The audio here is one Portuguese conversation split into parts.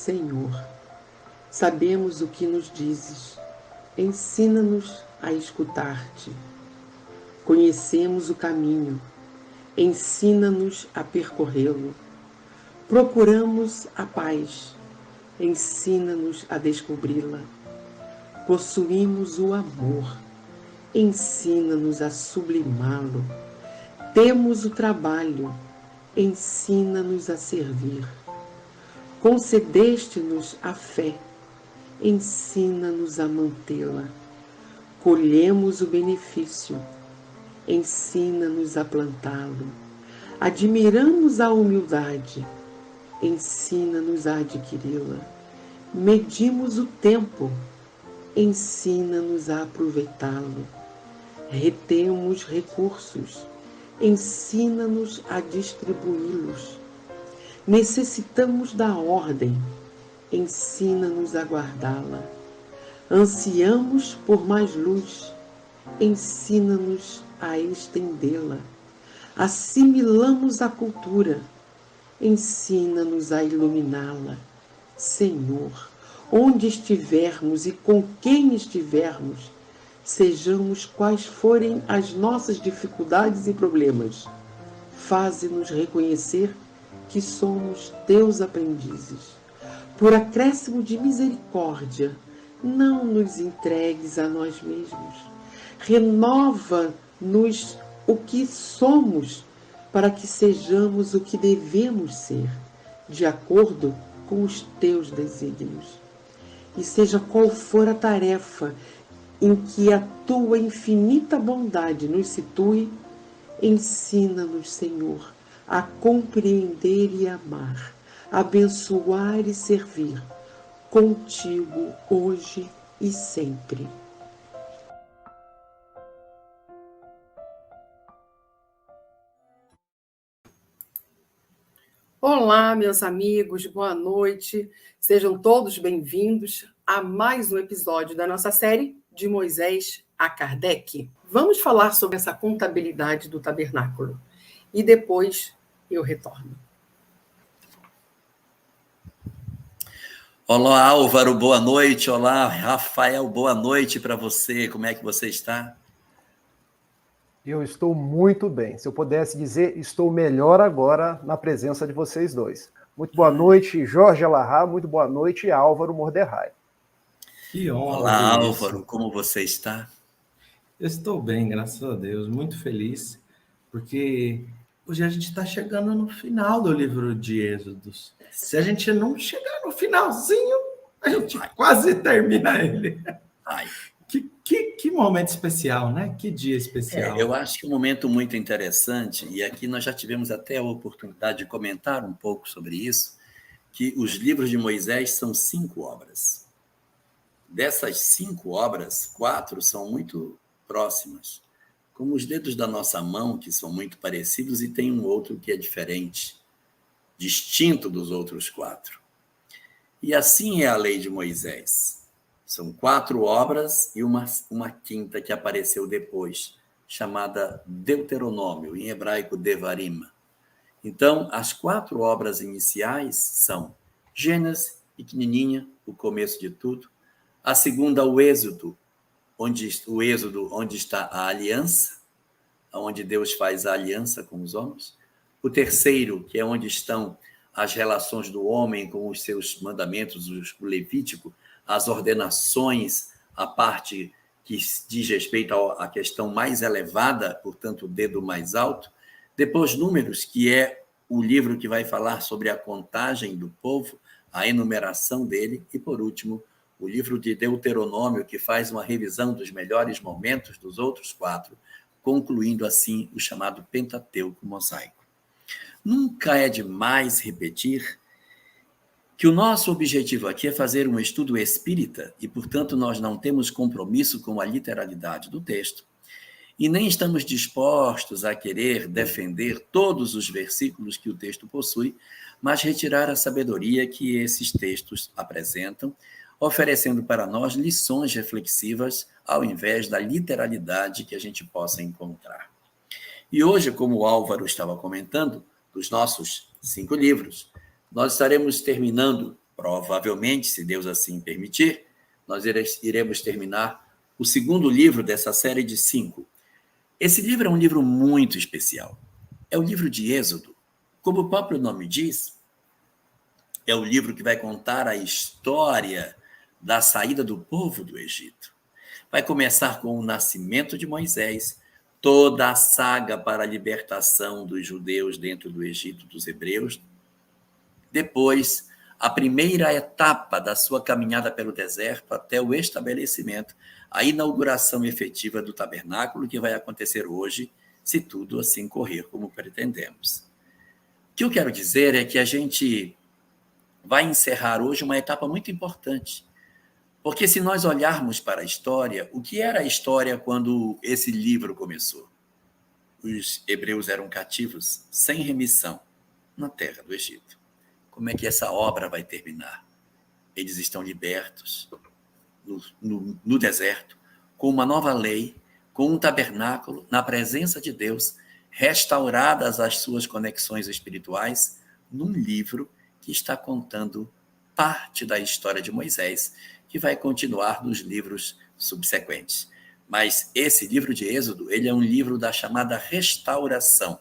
Senhor. Sabemos o que nos dizes. Ensina-nos a escutar-te. Conhecemos o caminho. Ensina-nos a percorrê-lo. Procuramos a paz. Ensina-nos a descobri-la. Possuímos o amor. Ensina-nos a sublimá-lo. Temos o trabalho. Ensina-nos a servir. Concedeste-nos a fé. Ensina-nos a mantê-la. Colhemos o benefício. Ensina-nos a plantá-lo. Admiramos a humildade. Ensina-nos a adquiri-la. Medimos o tempo. Ensina-nos a aproveitá-lo. Retemos recursos. Ensina-nos a distribuí-los. Necessitamos da ordem. Ensina-nos a guardá-la. Ansiamos por mais luz. Ensina-nos a estendê-la. Assimilamos a cultura. Ensina-nos a iluminá-la. Senhor, onde estivermos e com quem estivermos, sejamos quais forem as nossas dificuldades e problemas, faze-nos reconhecer que somos teus aprendizes. Por acréscimo de misericórdia, não nos entregues a nós mesmos. Renova-nos o que somos, para que sejamos o que devemos ser, de acordo com os teus desígnios. E seja qual for a tarefa em que a tua infinita bondade nos situe, ensina-nos, Senhor, a compreender e amar, abençoar e servir, contigo hoje e sempre. Olá, meus amigos, boa noite. Sejam todos bem-vindos a mais um episódio da nossa série De Moisés a Kardec. Vamos falar sobre essa contabilidade do tabernáculo e depois eu retorno. Olá, Álvaro, boa noite. Olá, Rafael, boa noite para você. Como é que você está? Eu estou muito bem. Se eu pudesse dizer, estou melhor agora na presença de vocês dois. Muito boa noite, Jorge Alahá. Muito boa noite, Álvaro Morderrai. Que honra. Olá, Álvaro, como você está? Eu estou bem, graças a Deus. Muito feliz, porque hoje a gente está chegando no final do livro de Êxodos. Se a gente não chegar no finalzinho, a gente quase termina ele. Ai. Que momento especial, né? Que dia especial. Eu acho que é um momento muito interessante, e aqui nós já tivemos até a oportunidade de comentar um pouco sobre isso, que os livros de Moisés são 5 obras. Dessas 5 obras, 4 são muito próximas, como os dedos da nossa mão, que são muito parecidos, e tem um outro que é diferente, distinto dos outros 4. E assim é a lei de Moisés. São 4 obras e uma quinta que apareceu depois, chamada Deuteronômio, em hebraico Devarim. Então, as 4 obras iniciais são Gênesis, pequenininha, o começo de tudo. A segunda, o Êxodo, onde está a aliança, onde Deus faz a aliança com os homens. O terceiro, que é onde estão as relações do homem com os seus mandamentos, o Levítico, as ordenações, a parte que diz respeito à questão mais elevada, portanto, o dedo mais alto. Depois, Números, que é o livro que vai falar sobre a contagem do povo, a enumeração dele. E, por último, o livro de Deuteronômio, que faz uma revisão dos melhores momentos dos outros 4, concluindo, assim, o chamado Pentateuco mosaico. Nunca é demais repetir que o nosso objetivo aqui é fazer um estudo espírita e, portanto, nós não temos compromisso com a literalidade do texto e nem estamos dispostos a querer defender todos os versículos que o texto possui, mas retirar a sabedoria que esses textos apresentam, oferecendo para nós lições reflexivas ao invés da literalidade que a gente possa encontrar. E hoje, como o Álvaro estava comentando, dos nossos 5 livros, nós estaremos terminando provavelmente, se Deus assim permitir, nós iremos terminar o segundo livro dessa série de 5. Esse livro é um livro muito especial. É o livro de Êxodo. Como o próprio nome diz, é o livro que vai contar a história da saída do povo do Egito. Vai começar com o nascimento de Moisés, toda a saga para a libertação dos judeus dentro do Egito, dos hebreus. Depois, a primeira etapa da sua caminhada pelo deserto até o estabelecimento, a inauguração efetiva do tabernáculo, que vai acontecer hoje, se tudo assim correr como pretendemos. O que eu quero dizer é que a gente vai encerrar hoje uma etapa muito importante, porque se nós olharmos para a história, o que era a história quando esse livro começou? Os hebreus eram cativos sem remissão na terra do Egito. Como é que essa obra vai terminar? Eles estão libertos no deserto, com uma nova lei, com um tabernáculo, na presença de Deus, restauradas as suas conexões espirituais, num livro que está contando parte da história de Moisés, que vai continuar nos livros subsequentes. Mas esse livro de Êxodo, ele é um livro da chamada restauração,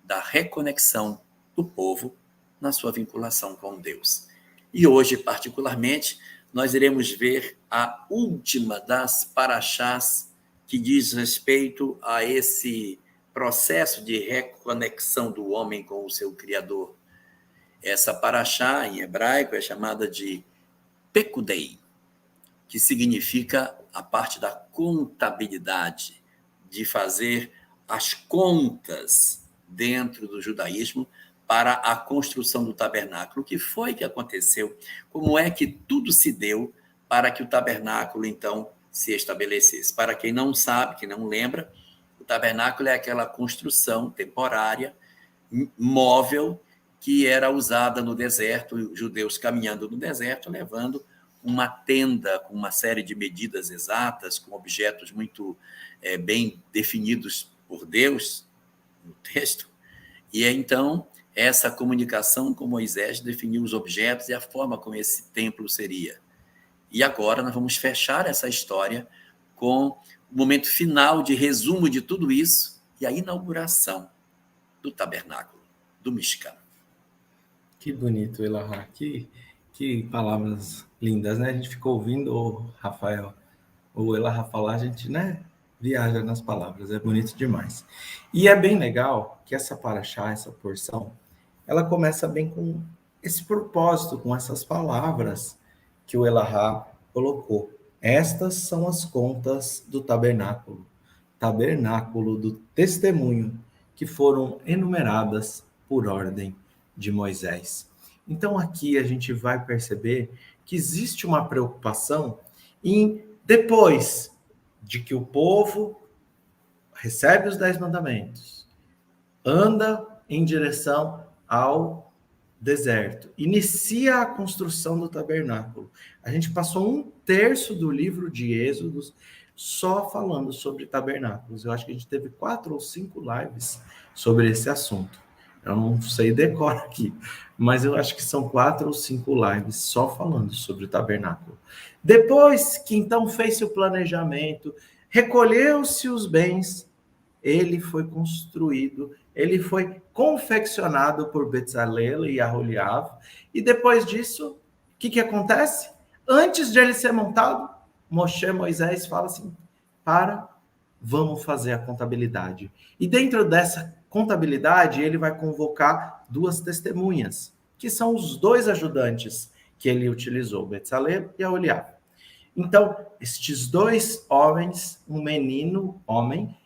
da reconexão do povo na sua vinculação com Deus. E hoje, particularmente, nós iremos ver a última das paraxás que diz respeito a esse processo de reconexão do homem com o seu Criador. Essa paraxá, em hebraico, é chamada de Pekudei, que significa a parte da contabilidade, de fazer as contas dentro do judaísmo para a construção do tabernáculo. O que foi que aconteceu? Como é que tudo se deu para que o tabernáculo, então, se estabelecesse? Para quem não sabe, que não lembra, o tabernáculo é aquela construção temporária, móvel, que era usada no deserto, os judeus caminhando no deserto, levando uma tenda com uma série de medidas exatas, com objetos muito bem definidos por Deus no texto. E então, essa comunicação com Moisés definiu os objetos e a forma como esse templo seria. E agora nós vamos fechar essa história com o momento final de resumo de tudo isso e a inauguração do tabernáculo, do Mishkan. Que bonito, Elahá. Que palavras lindas, né? A gente ficou ouvindo o Rafael, o Elahá falar, a gente, né, viaja nas palavras, é bonito demais. E é bem legal que essa paraxá, essa porção, ela começa bem com esse propósito, com essas palavras que o Elahá colocou. Estas são as contas do tabernáculo do testemunho, que foram enumeradas por ordem de Moisés. Então aqui a gente vai perceber que existe uma preocupação em, depois de que o povo recebe os 10 mandamentos, anda em direção ao deserto, inicia a construção do tabernáculo. A gente passou 1/3 do livro de Êxodos só falando sobre tabernáculos. Eu acho que a gente teve 4 ou 5 lives sobre esse assunto. Eu não sei decor aqui, mas eu acho que são 4 ou 5 lives só falando sobre o tabernáculo. Depois que então fez-se o planejamento, recolheu-se os bens, ele foi construído, ele foi confeccionado por Bezalel e Aholiab, e depois disso, o que acontece? Antes de ele ser montado, Moisés fala assim, vamos fazer a contabilidade. E dentro dessa contabilidade, ele vai convocar 2 testemunhas, que são os 2 ajudantes que ele utilizou, Bezalel e Aholiab. Então, estes 2 homens, um menino, homem,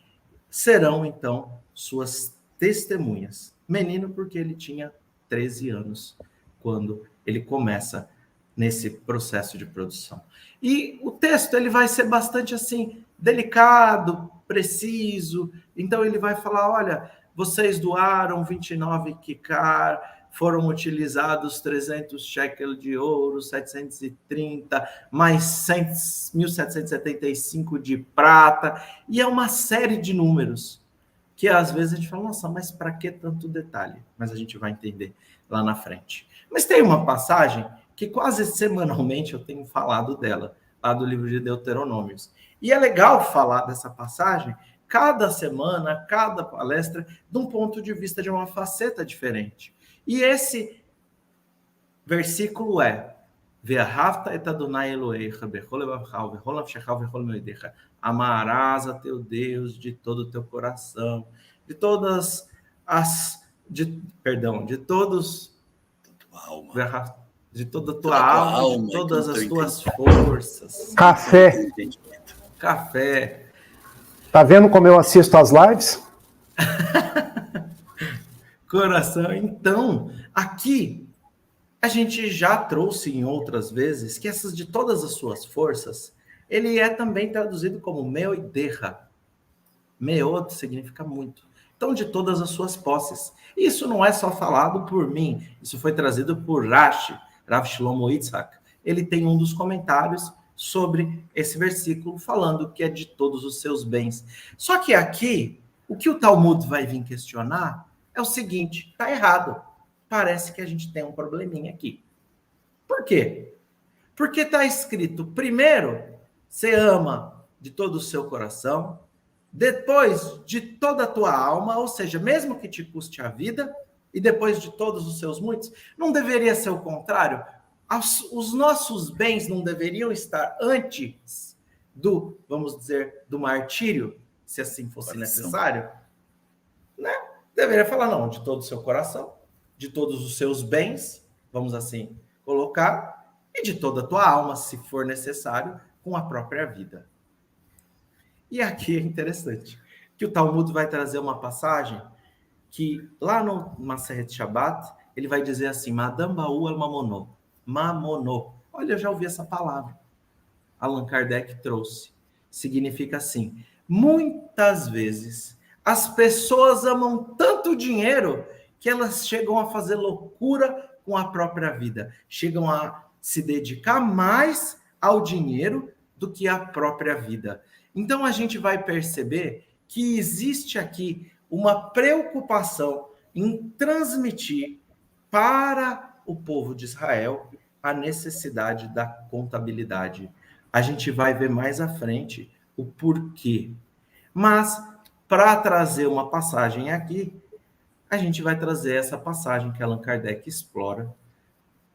serão, então, suas testemunhas. Menino porque ele tinha 13 anos quando ele começa nesse processo de produção. E o texto ele vai ser bastante assim, delicado, preciso. Então ele vai falar, olha, vocês doaram 29 kikar, foram utilizados 300 shekel de ouro, 730, mais 1.775 de prata, e é uma série de números que às vezes a gente fala, nossa, mas para que tanto detalhe? Mas a gente vai entender lá na frente. Mas tem uma passagem que quase semanalmente eu tenho falado dela, lá do livro de Deuteronômios. E é legal falar dessa passagem, cada semana, cada palestra, de um ponto de vista de uma faceta diferente. E esse versículo é: Ve'ahavta et Adonai Eloheicha bechol levavecha vechol nafshecha vechol moedecha. Amarás a teu Deus de todo o teu coração, de todas as... de todos... Alma. De toda a tua alma, de todas as tuas forças. Café. Tá vendo como eu assisto às lives? Coração. Então, aqui, a gente já trouxe em outras vezes que essas de todas as suas forças, ele é também traduzido como meoidecha. Meod significa muito. Então, de todas as suas posses. Isso não é só falado por mim, isso foi trazido por Rashi, Rav Shlomo Yitzhak. Ele tem um dos comentários sobre esse versículo, falando que é de todos os seus bens. Só que aqui, o que o Talmud vai vir questionar é o seguinte: está errado. Parece que a gente tem um probleminha aqui. Por quê? Porque está escrito, primeiro, você ama de todo o seu coração, depois de toda a tua alma, ou seja, mesmo que te custe a vida, e depois de todos os seus muitos. Não deveria ser o contrário? Os nossos bens não deveriam estar antes do, vamos dizer, do martírio, se assim fosse necessário? Né? Deveria falar, não, de todo o seu coração, de todos os seus bens, vamos assim colocar, e de toda a tua alma, se for necessário, com a própria vida. E aqui é interessante, que o Talmud vai trazer uma passagem que lá no Maseret Shabbat, ele vai dizer assim, Madam Baú el Mamonô, Mamonô. Olha, eu já ouvi essa palavra. Allan Kardec trouxe. Significa assim, muitas vezes as pessoas amam tanto o dinheiro que elas chegam a fazer loucura com a própria vida. Chegam a se dedicar mais ao dinheiro do que à própria vida. Então a gente vai perceber que existe aqui uma preocupação em transmitir para o povo de Israel a necessidade da contabilidade. A gente vai ver mais à frente o porquê. Mas, para trazer uma passagem aqui, a gente vai trazer essa passagem que Allan Kardec explora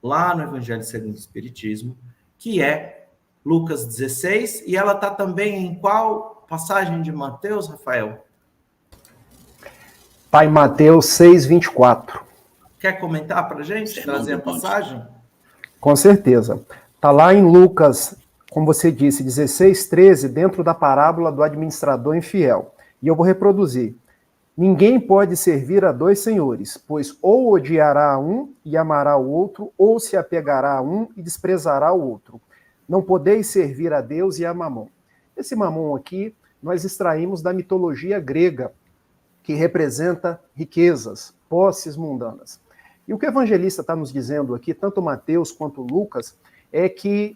lá no Evangelho segundo o Espiritismo, que é Lucas 16, e ela está também em qual passagem de Mateus, Rafael? Está em Mateus 6:24. Quer comentar para a gente? Trazer a passagem? Com certeza. Está lá em Lucas, como você disse, 16:13, dentro da parábola do administrador infiel. E eu vou reproduzir. Ninguém pode servir a dois senhores, pois ou odiará a um e amará o outro, ou se apegará a um e desprezará o outro. Não podeis servir a Deus e a Mamon. Esse Mamon aqui, nós extraímos da mitologia grega, que representa riquezas, posses mundanas. E o que o evangelista está nos dizendo aqui, tanto Mateus quanto Lucas, é que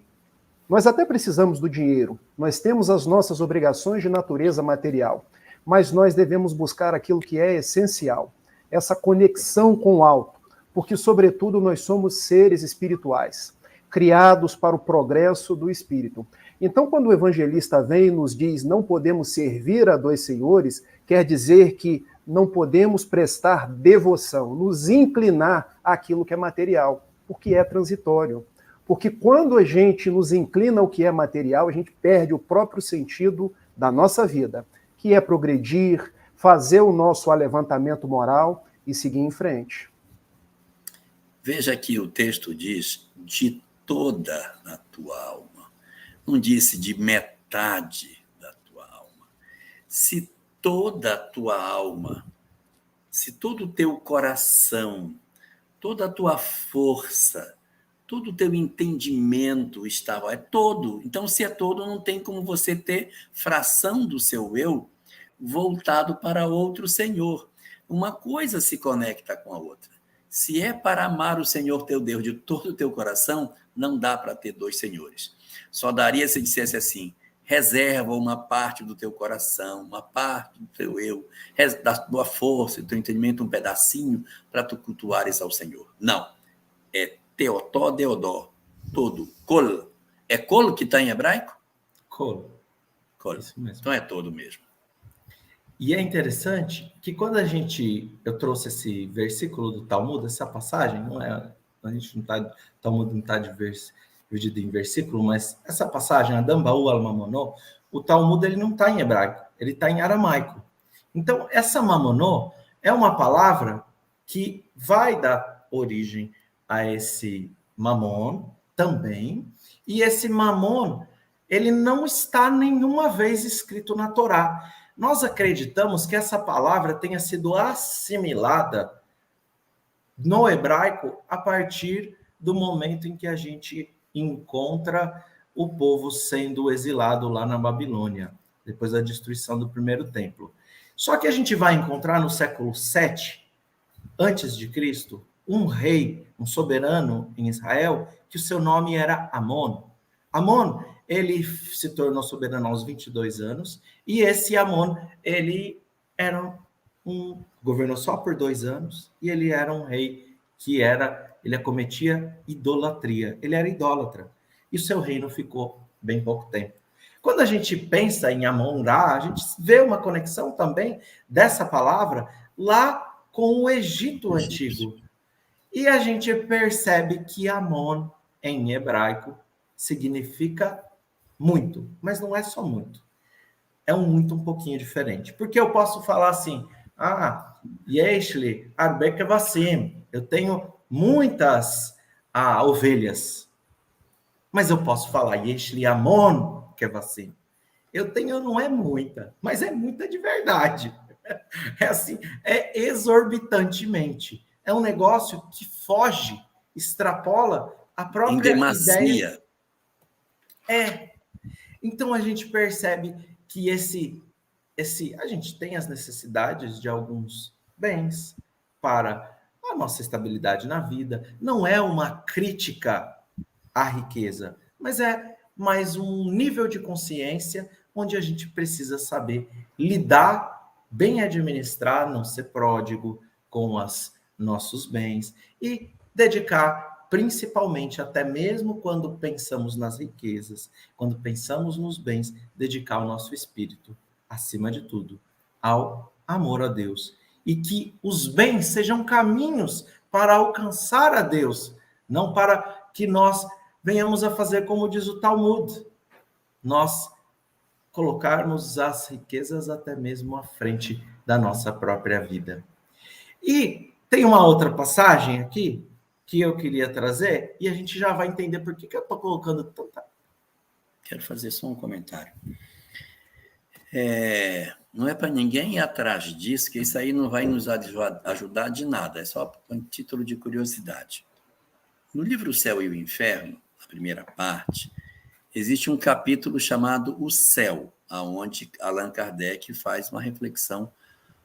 nós até precisamos do dinheiro, nós temos as nossas obrigações de natureza material, mas nós devemos buscar aquilo que é essencial, essa conexão com o alto, porque, sobretudo, nós somos seres espirituais, criados para o progresso do espírito. Então, quando o evangelista vem e nos diz não podemos servir a dois senhores, quer dizer que não podemos prestar devoção, nos inclinar àquilo que é material, porque é transitório. Porque quando a gente nos inclina ao que é material, a gente perde o próprio sentido da nossa vida, que é progredir, fazer o nosso alevantamento moral e seguir em frente. Veja que o texto diz de toda a tua alma. Não disse de metade da tua alma. Se toda a tua alma, se todo o teu coração, toda a tua força, todo o teu entendimento estava, é todo. Então, se é todo, não tem como você ter fração do seu eu voltado para outro Senhor. Uma coisa se conecta com a outra. Se é para amar o Senhor teu Deus de todo o teu coração, não dá para ter dois senhores. Só daria se dissesse assim, reserva uma parte do teu coração, uma parte do teu eu, da tua força, do teu entendimento, um pedacinho, para tu cultuares ao Senhor. Não. É Teotó, Deodó. todo. Kol. É kol que está em hebraico? Kol. Kol. Isso mesmo. Então é todo mesmo. E é interessante que quando eu trouxe esse versículo do Talmud, essa passagem, não é, a gente não está, o Talmud não está dividido em versículo, mas essa passagem, Adam Baú al Mamonô, o Talmud ele não está em hebraico, ele está em aramaico. Então, essa mamonô é uma palavra que vai dar origem a esse mamon também, e esse mamon, ele não está nenhuma vez escrito na Torá. Nós acreditamos que essa palavra tenha sido assimilada no hebraico a partir do momento em que a gente encontra o povo sendo exilado lá na Babilônia, depois da destruição do primeiro templo. Só que a gente vai encontrar no século 7, antes de Cristo, um rei, um soberano em Israel, que o seu nome era Amon. Amon, ele se tornou soberano aos 22 anos, e esse Amon, ele governou só por 2 anos, e ele era um rei ele acometia idolatria, ele era idólatra, e o seu reino ficou bem pouco tempo. Quando a gente pensa em Amon-Ra, a gente vê uma conexão também dessa palavra lá com o Egito Antigo. E a gente percebe que Amon, em hebraico, significa muito, mas não é só muito. É muito um pouquinho diferente. Porque eu posso falar assim, Yeshli Arbe Kevasim, eu tenho muitas ovelhas. Mas eu posso falar Yeshli Amon Kevasim. Eu tenho, não é muita, mas é muita de verdade. É assim, é exorbitantemente. É um negócio que foge, extrapola a própria ideia. Então a gente percebe que a gente tem as necessidades de alguns bens para a nossa estabilidade na vida. Não é uma crítica à riqueza, mas é mais um nível de consciência onde a gente precisa saber lidar, bem administrar, não ser pródigo com os nossos bens e dedicar principalmente, até mesmo quando pensamos nas riquezas, quando pensamos nos bens, dedicar o nosso espírito, acima de tudo, ao amor a Deus. E que os bens sejam caminhos para alcançar a Deus, não para que nós venhamos a fazer como diz o Talmud, nós colocarmos as riquezas até mesmo à frente da nossa própria vida. E tem uma outra passagem aqui que eu queria trazer, e a gente já vai entender por que eu estou colocando tanta... Quero fazer só um comentário. Não é para ninguém ir atrás disso, que isso aí não vai nos ajudar de nada, é só um título de curiosidade. No livro O Céu e o Inferno, a primeira parte, existe um capítulo chamado O Céu, onde Allan Kardec faz uma reflexão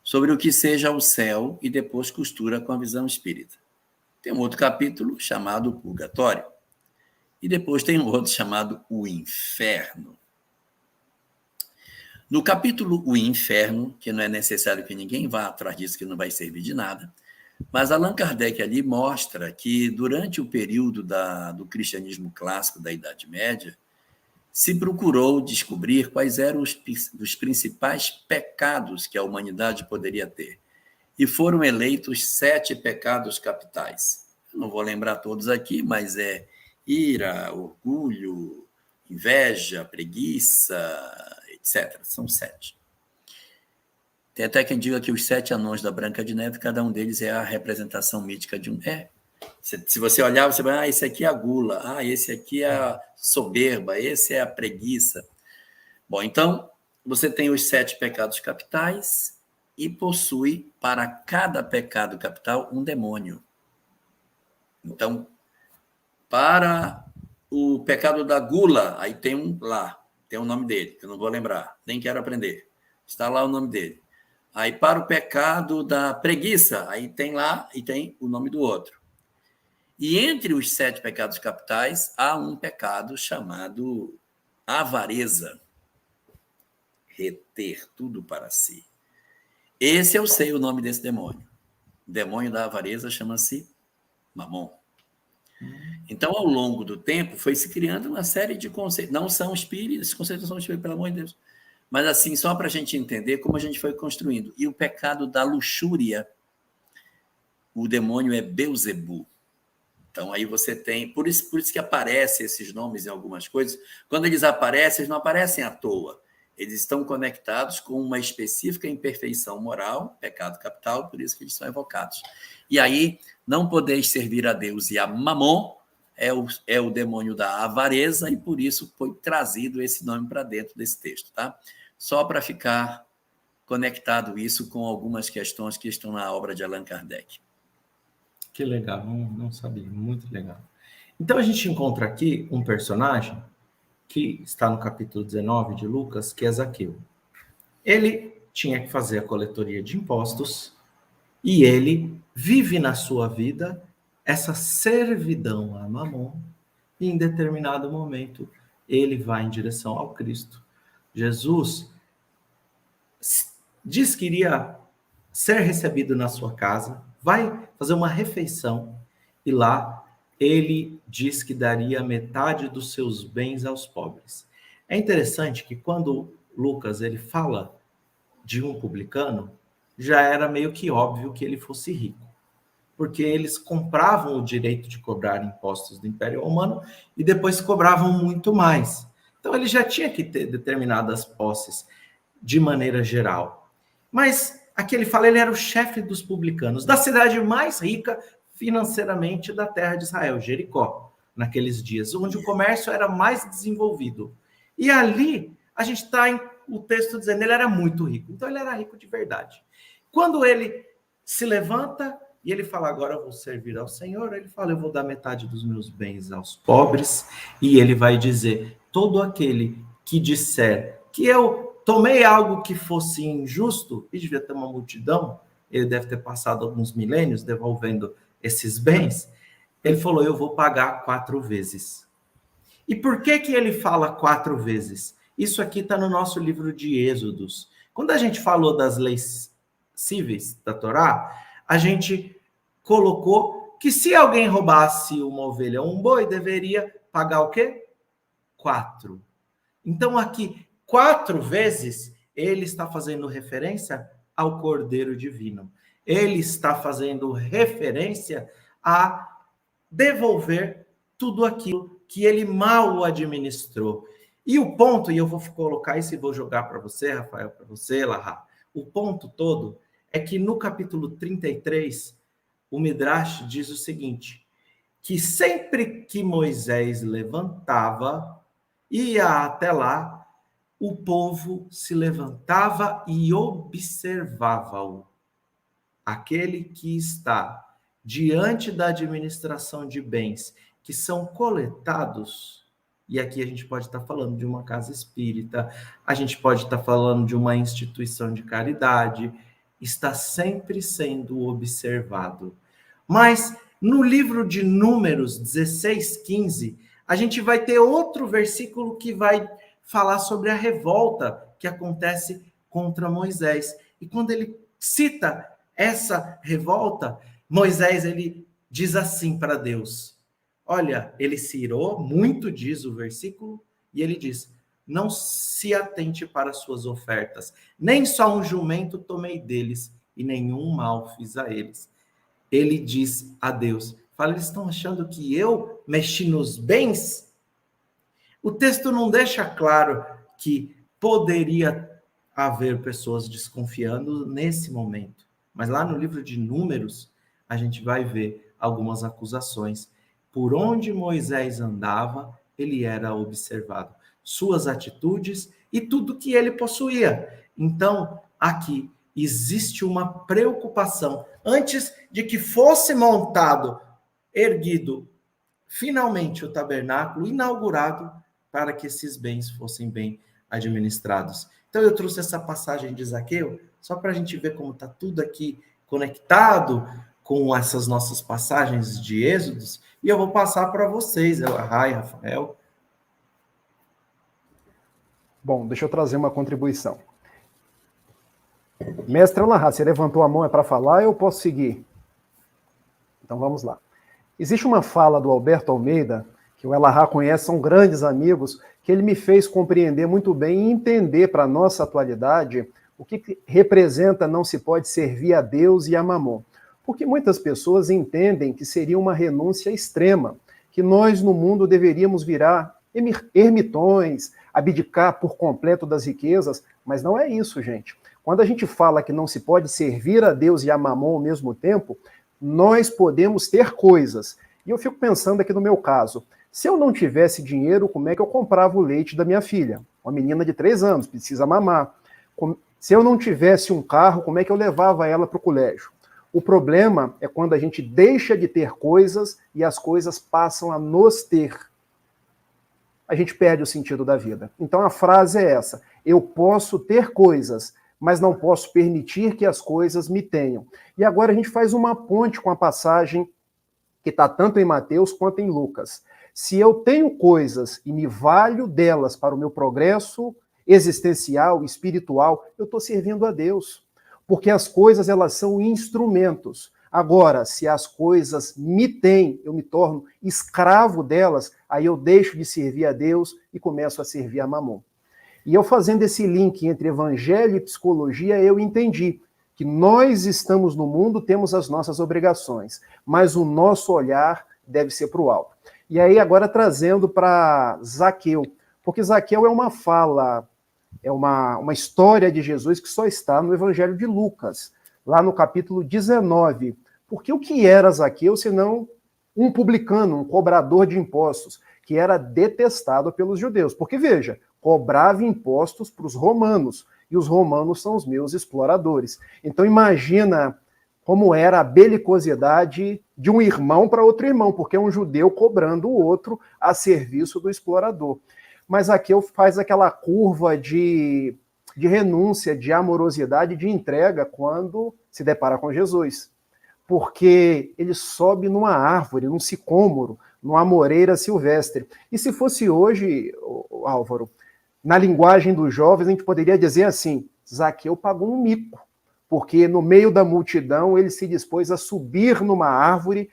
sobre o que seja o céu e depois costura com a visão espírita. Tem um outro capítulo chamado O Purgatório. E depois tem um outro chamado O Inferno. No capítulo O Inferno, que não é necessário que ninguém vá atrás disso, que não vai servir de nada, mas Allan Kardec ali mostra que durante o período do cristianismo clássico da Idade Média, se procurou descobrir quais eram os principais pecados que a humanidade poderia ter. E foram eleitos 7 pecados capitais. Eu não vou lembrar todos aqui, mas é ira, orgulho, inveja, preguiça, etc. São 7. Tem até quem diga que os 7 anões da Branca de Neve, cada um deles é a representação mítica de um... Se você olhar, você vai, esse aqui é a gula, esse aqui é a soberba, esse é a preguiça. Bom, então, você tem os 7 pecados capitais e possui, para cada pecado capital, um demônio. Então, para o pecado da gula, aí tem um lá, tem o nome dele, que eu não vou lembrar, nem quero aprender. Está lá o nome dele. Aí, para o pecado da preguiça, aí tem lá e tem o nome do outro. E entre os 7 pecados capitais, há um pecado chamado avareza. Reter tudo para si. Esse eu sei o nome desse demônio. O demônio da avareza chama-se Mamon. Então, ao longo do tempo, foi se criando uma série de conceitos. Não são espíritos, esses conceitos não são espíritos, pelo amor de Deus. Mas, assim, só para a gente entender como a gente foi construindo. E o pecado da luxúria, o demônio é Beuzebu. Então, aí você tem... Por isso que aparecem esses nomes em algumas coisas. Quando eles aparecem, eles não aparecem à toa. Eles estão conectados com uma específica imperfeição moral, pecado capital, por isso que eles são evocados. E aí, não podeis servir a Deus e a Mamon é o demônio da avareza, e por isso foi trazido esse nome para dentro desse texto, tá? Só para ficar conectado isso com algumas questões que estão na obra de Allan Kardec. Que legal, não sabia, muito legal. Então a gente encontra aqui um personagem que está no capítulo 19 de Lucas, que é Zaqueu. Ele tinha que fazer a coletoria de impostos e ele vive na sua vida essa servidão a Mamon, e em determinado momento ele vai em direção ao Cristo. Jesus diz que iria ser recebido na sua casa, vai fazer uma refeição e lá ele diz que daria metade dos seus bens aos pobres. É interessante que quando Lucas ele fala de um publicano, já era meio que óbvio que ele fosse rico, porque eles compravam o direito de cobrar impostos do Império Romano e depois cobravam muito mais. Então ele já tinha que ter determinadas posses de maneira geral. Mas aqui ele fala, ele era o chefe dos publicanos, da cidade mais rica financeiramente da terra de Israel, Jericó, naqueles dias, onde o comércio era mais desenvolvido. E ali, a gente está em o texto dizendo, ele era muito rico. Então, ele era rico de verdade. Quando ele se levanta e ele fala, agora eu vou servir ao Senhor, ele fala, eu vou dar metade dos meus bens aos pobres, e ele vai dizer, todo aquele que disser que eu tomei algo que fosse injusto, e devia ter uma multidão, ele deve ter passado alguns milênios devolvendo esses bens, ele falou, eu vou pagar 4 vezes. E por que ele fala 4 vezes? Isso aqui está no nosso livro de Êxodos. Quando a gente falou das leis cíveis da Torá, a gente colocou que se alguém roubasse uma ovelha ou um boi, deveria pagar o quê? 4. Então aqui, 4 vezes, ele está fazendo referência ao Cordeiro Divino. Ele está fazendo referência a devolver tudo aquilo que ele mal administrou. E o ponto, e eu vou colocar isso e vou jogar para você, Rafael, para você, Lahá, o ponto todo é que no capítulo 33, o Midrash diz o seguinte, que sempre que Moisés levantava, ia até lá, o povo se levantava e observava-o. Aquele que está diante da administração de bens que são coletados, e aqui a gente pode estar falando de uma casa espírita, a gente pode estar falando de uma instituição de caridade, está sempre sendo observado. Mas no livro de Números 16:15, a gente vai ter outro versículo que vai falar sobre a revolta que acontece contra Moisés. E quando ele cita essa revolta, Moisés ele diz assim para Deus, olha, ele se irou, muito diz o versículo, e ele diz, não se atente para as suas ofertas, nem só um jumento tomei deles, e nenhum mal fiz a eles. Ele diz a Deus, fala, eles estão achando que eu mexi nos bens? O texto não deixa claro que poderia haver pessoas desconfiando nesse momento, mas lá no livro de Números, a gente vai ver algumas acusações. Por onde Moisés andava, ele era observado. Suas atitudes e tudo que ele possuía. Então, aqui existe uma preocupação. Antes de que fosse montado, erguido, finalmente o tabernáculo, inaugurado, para que esses bens fossem bem administrados. Então, eu trouxe essa passagem de Zaqueu, só para a gente ver como está tudo aqui conectado com essas nossas passagens de Êxodos, e eu vou passar para vocês, Rai, Rafael. Bom, deixa eu trazer uma contribuição. Mestre Lahá, você levantou a mão, é para falar, eu posso seguir? Então vamos lá. Existe uma fala do Alberto Almeida, que o Elahá conhece, são grandes amigos, que ele me fez compreender muito bem e entender para a nossa atualidade o que representa não se pode servir a Deus e a Mamon. Porque muitas pessoas entendem que seria uma renúncia extrema, que nós no mundo deveríamos virar ermitões, abdicar por completo das riquezas, mas não é isso, gente. Quando a gente fala que não se pode servir a Deus e a Mamon ao mesmo tempo, nós podemos ter coisas. E eu fico pensando aqui no meu caso, se eu não tivesse dinheiro, como é que eu comprava o leite da minha filha? Uma menina de 3 anos, precisa mamar. Se eu não tivesse um carro, como é que eu levava ela para o colégio? O problema é quando a gente deixa de ter coisas e as coisas passam a nos ter. A gente perde o sentido da vida. Então a frase é essa: eu posso ter coisas, mas não posso permitir que as coisas me tenham. E agora a gente faz uma ponte com a passagem que está tanto em Mateus quanto em Lucas. Se eu tenho coisas e me valho delas para o meu progresso existencial, espiritual, eu estou servindo a Deus. Porque as coisas, elas são instrumentos. Agora, se as coisas me têm, eu me torno escravo delas, aí eu deixo de servir a Deus e começo a servir a Mamon. E eu fazendo esse link entre evangelho e psicologia, eu entendi que nós estamos no mundo, temos as nossas obrigações, mas o nosso olhar deve ser para o alto. E aí agora trazendo para Zaqueu, porque Zaqueu é uma fala, é uma história de Jesus que só está no Evangelho de Lucas, lá no capítulo 19. Porque o que era Zaqueu, senão um publicano, um cobrador de impostos, que era detestado pelos judeus? Porque, veja, cobrava impostos para os romanos, e os romanos são os meus exploradores. Então imagina como era a belicosidade de um irmão para outro irmão, porque é um judeu cobrando o outro a serviço do explorador. Mas aqui eu faz aquela curva de renúncia, de amorosidade, de entrega quando se depara com Jesus. Porque ele sobe numa árvore, num sicômoro, numa amoreira silvestre. E se fosse hoje, Álvaro, na linguagem dos jovens, a gente poderia dizer assim: Zaqueu pagou um mico, porque no meio da multidão ele se dispôs a subir numa árvore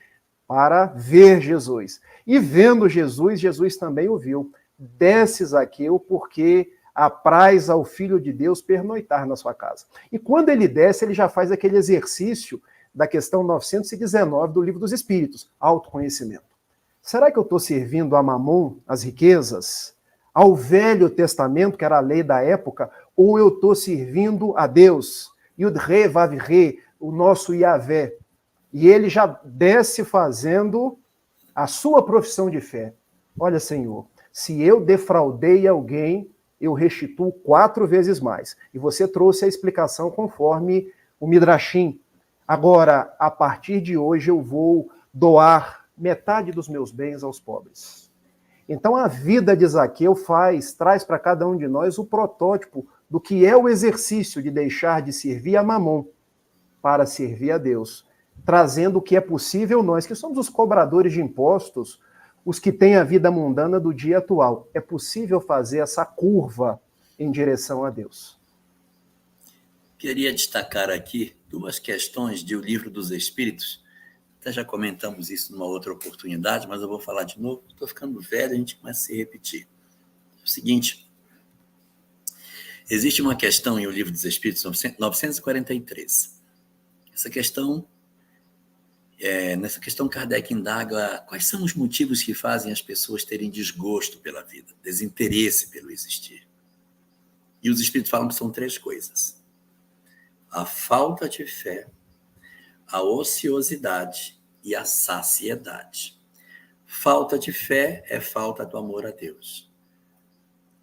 para ver Jesus. E vendo Jesus, Jesus também o viu. Desce, Zaqueu, porque apraz ao Filho de Deus pernoitar na sua casa. E quando ele desce, ele já faz aquele exercício da questão 919 do Livro dos Espíritos, autoconhecimento. Será que eu estou servindo a Mamon, as riquezas, ao Velho Testamento, que era a lei da época, ou eu estou servindo a Deus, Yud-Re, Vav-Re, o nosso Yahvé? E ele já desce fazendo a sua profissão de fé. Olha, Senhor, se eu defraudei alguém, eu restituo 4 vezes mais. E você trouxe a explicação conforme o Midrashim. Agora, a partir de hoje, eu vou doar metade dos meus bens aos pobres. Então, a vida de Zaqueu traz para cada um de nós o protótipo do que é o exercício de deixar de servir a Mamon para servir a Deus, trazendo o que é possível nós, que somos os cobradores de impostos, os que têm a vida mundana do dia atual. É possível fazer essa curva em direção a Deus. Queria destacar aqui 2 questões de O Livro dos Espíritos. Até já comentamos isso numa outra oportunidade, mas eu vou falar de novo. Estou ficando velho, a gente começa a se repetir. É o seguinte: existe uma questão em O Livro dos Espíritos, 943. Nessa questão, Kardec indaga quais são os motivos que fazem as pessoas terem desgosto pela vida, desinteresse pelo existir. E os Espíritos falam que são 3 coisas: a falta de fé, a ociosidade e a saciedade. Falta de fé é falta do amor a Deus.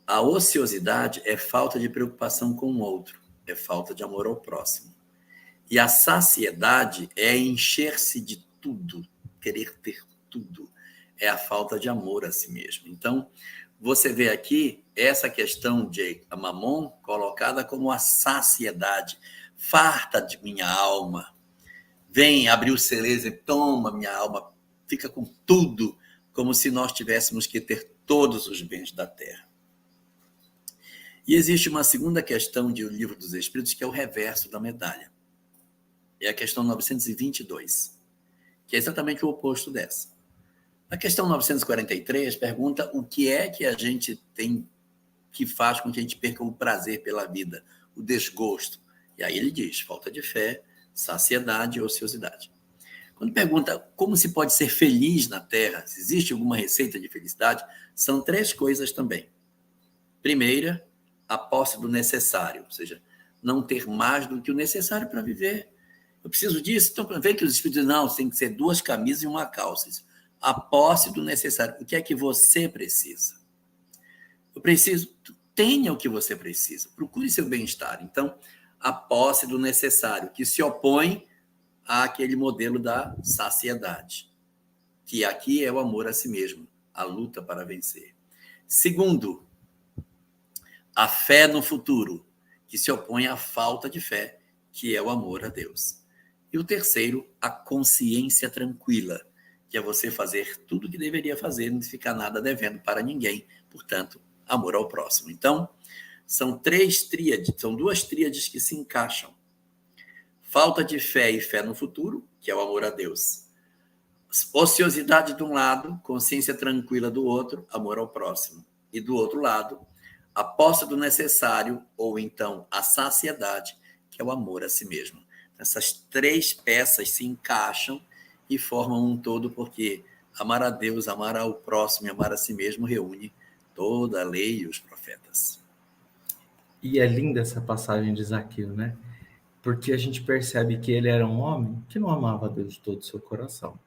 A ociosidade é falta de preocupação com o outro, é falta de amor ao próximo. E a saciedade é encher-se de tudo, querer ter tudo. É a falta de amor a si mesmo. Então, você vê aqui essa questão de Mamon colocada como a saciedade. Farta de minha alma. Vem abrir o celeiro e toma minha alma. Fica com tudo, como se nós tivéssemos que ter todos os bens da terra. E existe uma segunda questão de O Livro dos Espíritos, que é o reverso da medalha. É a questão 922, que é exatamente o oposto dessa. A questão 943 pergunta o que é que a gente tem que faz com que a gente perca o prazer pela vida, o desgosto. E aí ele diz, falta de fé, saciedade e ociosidade. Quando pergunta como se pode ser feliz na Terra, se existe alguma receita de felicidade, são 3 coisas também. Primeira, a posse do necessário, ou seja, não ter mais do que o necessário para viver. Eu preciso disso, então vê que os espíritos dizem, não, tem que ser 2 camisas e uma calça. A posse do necessário, o que é que você precisa? Eu preciso, tenha o que você precisa, procure seu bem-estar. Então, a posse do necessário, que se opõe àquele modelo da saciedade, que aqui é o amor a si mesmo, a luta para vencer. Segundo, a fé no futuro, que se opõe à falta de fé, que é o amor a Deus. E o terceiro, a consciência tranquila, que é você fazer tudo o que deveria fazer, não ficar nada devendo para ninguém, portanto, amor ao próximo. Então, são 3 tríades, são 2 tríades que se encaixam. Falta de fé e fé no futuro, que é o amor a Deus. Ociosidade de um lado, consciência tranquila do outro, amor ao próximo. E do outro lado, a posse do necessário, ou então a saciedade, que é o amor a si mesmo. Essas 3 peças se encaixam e formam um todo, porque amar a Deus, amar ao próximo e amar a si mesmo reúne toda a lei e os profetas. E é linda essa passagem de Zaqueu, né? Porque a gente percebe que ele era um homem que não amava a Deus de todo o seu coração.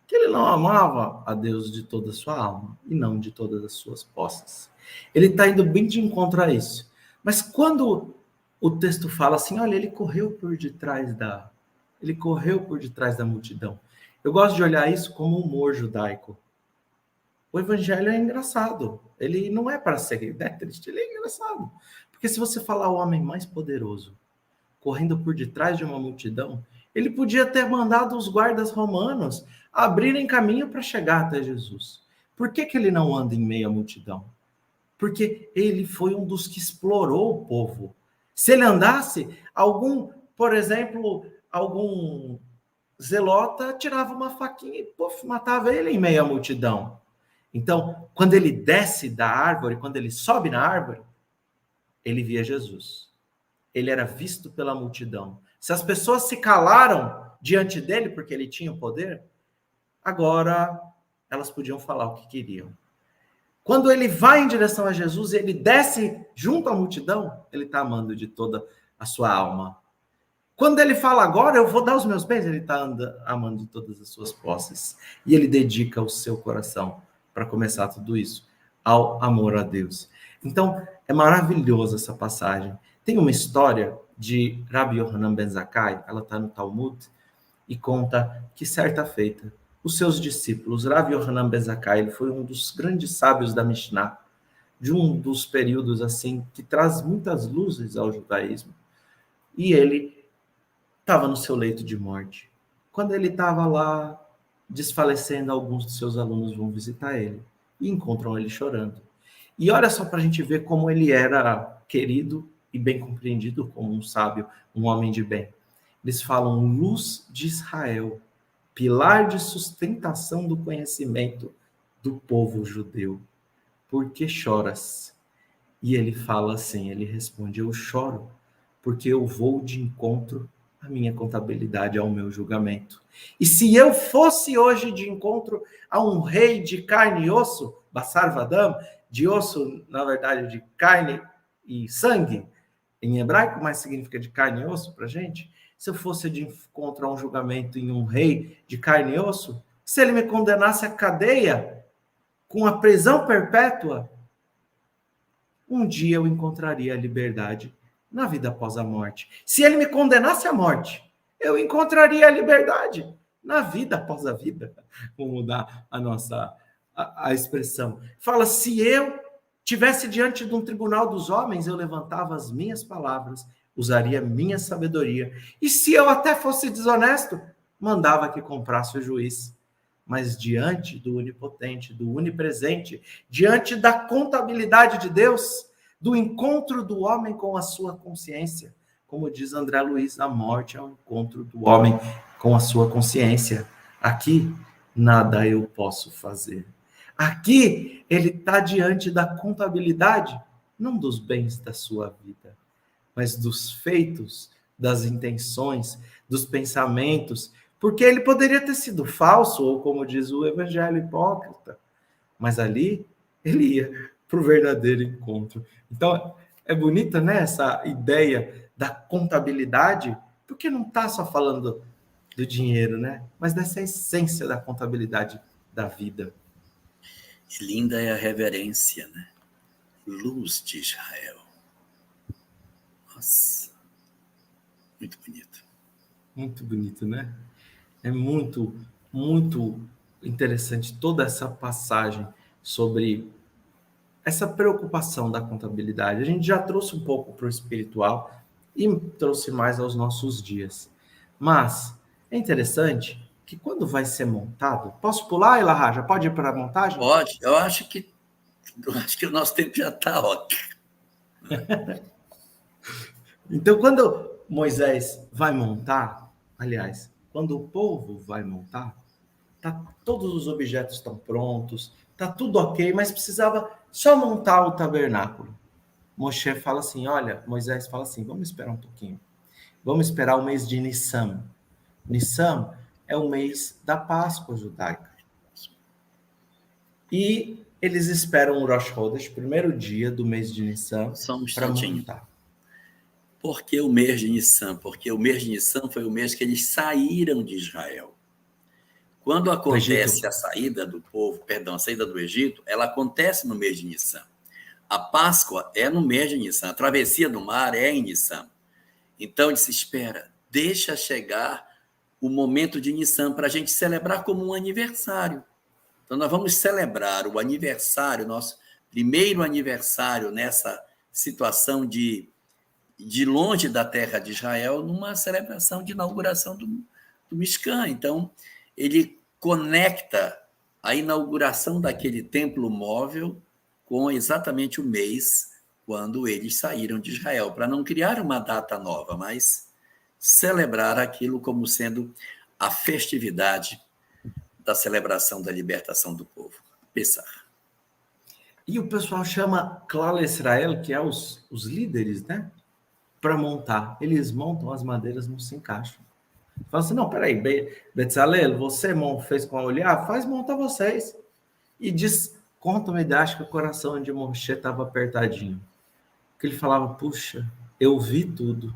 Que ele não amava a Deus de toda a sua alma e não de todas as suas posses. Ele está indo bem de encontro a isso. Mas quando o texto fala assim, olha, ele correu por detrás da multidão. Eu gosto de olhar isso como humor judaico. O evangelho é engraçado. Ele não é para ser triste, ele é engraçado. Porque se você falar o homem mais poderoso correndo por detrás de uma multidão, ele podia ter mandado os guardas romanos abrirem caminho para chegar até Jesus. Por que ele não anda em meio à multidão? Porque ele foi um dos que explorou o povo. Se ele andasse, por exemplo, algum zelota tirava uma faquinha e matava ele em meio à multidão. Então, quando ele desce da árvore, quando ele sobe na árvore, ele via Jesus. Ele era visto pela multidão. Se as pessoas se calaram diante dele porque ele tinha o poder, agora elas podiam falar o que queriam. Quando ele vai em direção a Jesus, ele desce junto à multidão, ele está amando de toda a sua alma. Quando ele fala agora, eu vou dar os meus bens, ele está amando de todas as suas posses. E ele dedica o seu coração para começar tudo isso ao amor a Deus. Então, é maravilhosa essa passagem. Tem uma história de Rabbi Yohanan ben Zakkai, ela está no Talmud, e conta que certa feita, os seus discípulos, Rabbi Yohanan ben Zakkai, ele foi um dos grandes sábios da Mishnah, de um dos períodos assim que traz muitas luzes ao judaísmo. E ele estava no seu leito de morte. Quando ele estava lá desfalecendo, alguns dos seus alunos vão visitar ele e encontram ele chorando. E olha só para a gente ver como ele era querido e bem compreendido como um sábio, um homem de bem. Eles falam luz de Israel, pilar de sustentação do conhecimento do povo judeu. Por que choras? E ele fala assim, ele responde, eu choro porque eu vou de encontro à minha contabilidade, ao meu julgamento. E se eu fosse hoje de encontro a um rei de carne e osso, Basar Vadam, de osso, na verdade, de carne e sangue, em hebraico, mas significa de carne e osso para a gente, se eu fosse de encontro a um julgamento em um rei de carne e osso, se ele me condenasse à cadeia, com a prisão perpétua, um dia eu encontraria a liberdade na vida após a morte. Se ele me condenasse à morte, eu encontraria a liberdade na vida após a vida. Vamos mudar a expressão. Fala, se eu tivesse diante de um tribunal dos homens, eu levantava as minhas palavras, usaria minha sabedoria. E se eu até fosse desonesto, mandava que comprasse o juiz. Mas diante do onipotente, do onipresente, diante da contabilidade de Deus, do encontro do homem com a sua consciência, como diz André Luiz, a morte é o encontro do homem com a sua consciência. Aqui, nada eu posso fazer. Aqui, ele está diante da contabilidade, não dos bens da sua vida, mas dos feitos, das intenções, dos pensamentos, porque ele poderia ter sido falso, ou como diz o evangelho, hipócrita, mas ali ele ia para o verdadeiro encontro. Então, é bonita, né, essa ideia da contabilidade, porque não está só falando do dinheiro, né, mas dessa essência da contabilidade da vida. E linda é a reverência, né? Luz de Israel. Nossa, muito bonito. Muito bonito, né? É muito, muito interessante toda essa passagem sobre essa preocupação da contabilidade. A gente já trouxe um pouco para o espiritual e trouxe mais aos nossos dias. Mas é interessante que quando vai ser montado... Posso pular, Elahá? Já pode ir para a montagem? Pode, eu acho que o nosso tempo já está ótimo. Então, quando Moisés vai montar, aliás, quando o povo vai montar, todos os objetos estão prontos, tá tudo ok, mas precisava só montar o tabernáculo. Moshe fala assim, olha, Moisés fala assim, vamos esperar um pouquinho. Vamos esperar o mês de Nissan. Nissan é o mês da Páscoa judaica. E eles esperam o Rosh Chodesh, primeiro dia do mês de Nissan, Só um para instantinho. montar. Por que o mês de Nissan? Porque o mês de Nissan foi o mês que eles saíram de Israel. Quando acontece a saída do povo, a saída do Egito, ela acontece no mês de Nissan. A Páscoa é no mês de Nissan. A travessia do mar é em Nissan. Então, ele se espera, deixa chegar o momento de Nissan para a gente celebrar como um aniversário. Então, nós vamos celebrar o aniversário, nosso primeiro aniversário nessa situação de longe da terra de Israel, numa celebração de inauguração do Mishkan. Então, ele conecta a inauguração daquele templo móvel com exatamente o mês quando eles saíram de Israel, para não criar uma data nova, mas celebrar aquilo como sendo a festividade da celebração da libertação do povo. Pessah. E o pessoal chama Klal Israel, que é os líderes, né? Para montar. Eles montam, as madeiras não se encaixam. Fala assim, não, peraí, Betzalel, você fez com a olhar, monta vocês. E diz, conta uma ideia, acho que o coração de Moshe estava apertadinho. Porque ele falava, puxa, eu vi tudo,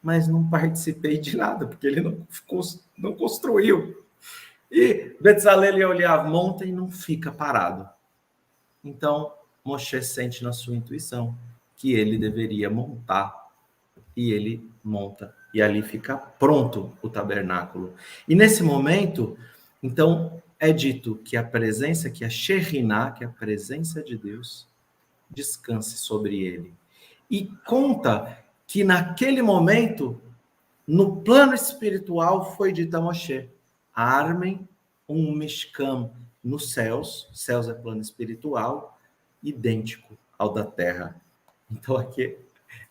mas não participei de nada, porque ele não construiu. E Betzalel e Oliav monta e não fica parado. Então, Moshe sente na sua intuição que ele deveria montar. E ele monta. E ali fica pronto o tabernáculo. E nesse momento, então, é dito que a presença, que a Shekhinah, que a presença de Deus, descanse sobre ele. E conta que naquele momento, no plano espiritual, foi dito a Moshe, armem um Mishkan nos céus é plano espiritual, idêntico ao da terra. Então aqui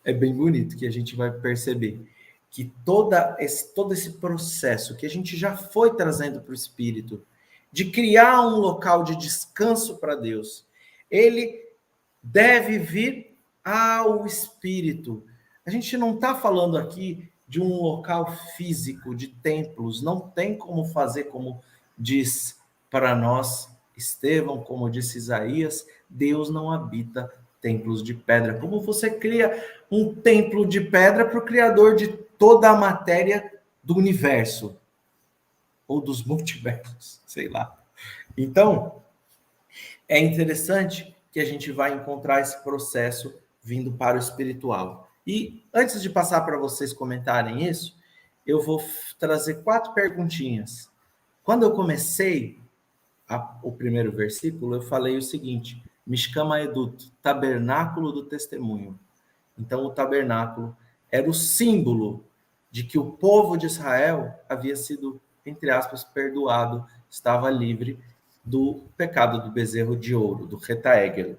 é bem bonito que a gente vai perceber que todo esse processo que a gente já foi trazendo para o Espírito, de criar um local de descanso para Deus, ele deve vir ao Espírito. A gente não está falando aqui de um local físico, de templos, não tem como fazer como diz para nós Estevão, como disse Isaías, Deus não habita templos de pedra. Como você cria um templo de pedra para o Criador de toda a matéria do universo? Ou dos multiversos, sei lá. Então, é interessante que a gente vai encontrar esse processo vindo para o espiritual. E antes de passar para vocês comentarem isso, eu vou trazer 4 perguntinhas. Quando eu comecei o primeiro versículo, eu falei o seguinte: Mishkama Edut, tabernáculo do testemunho. Então, o tabernáculo era o símbolo de que o povo de Israel havia sido, entre aspas, perdoado, estava livre do pecado do bezerro de ouro, do retaegel.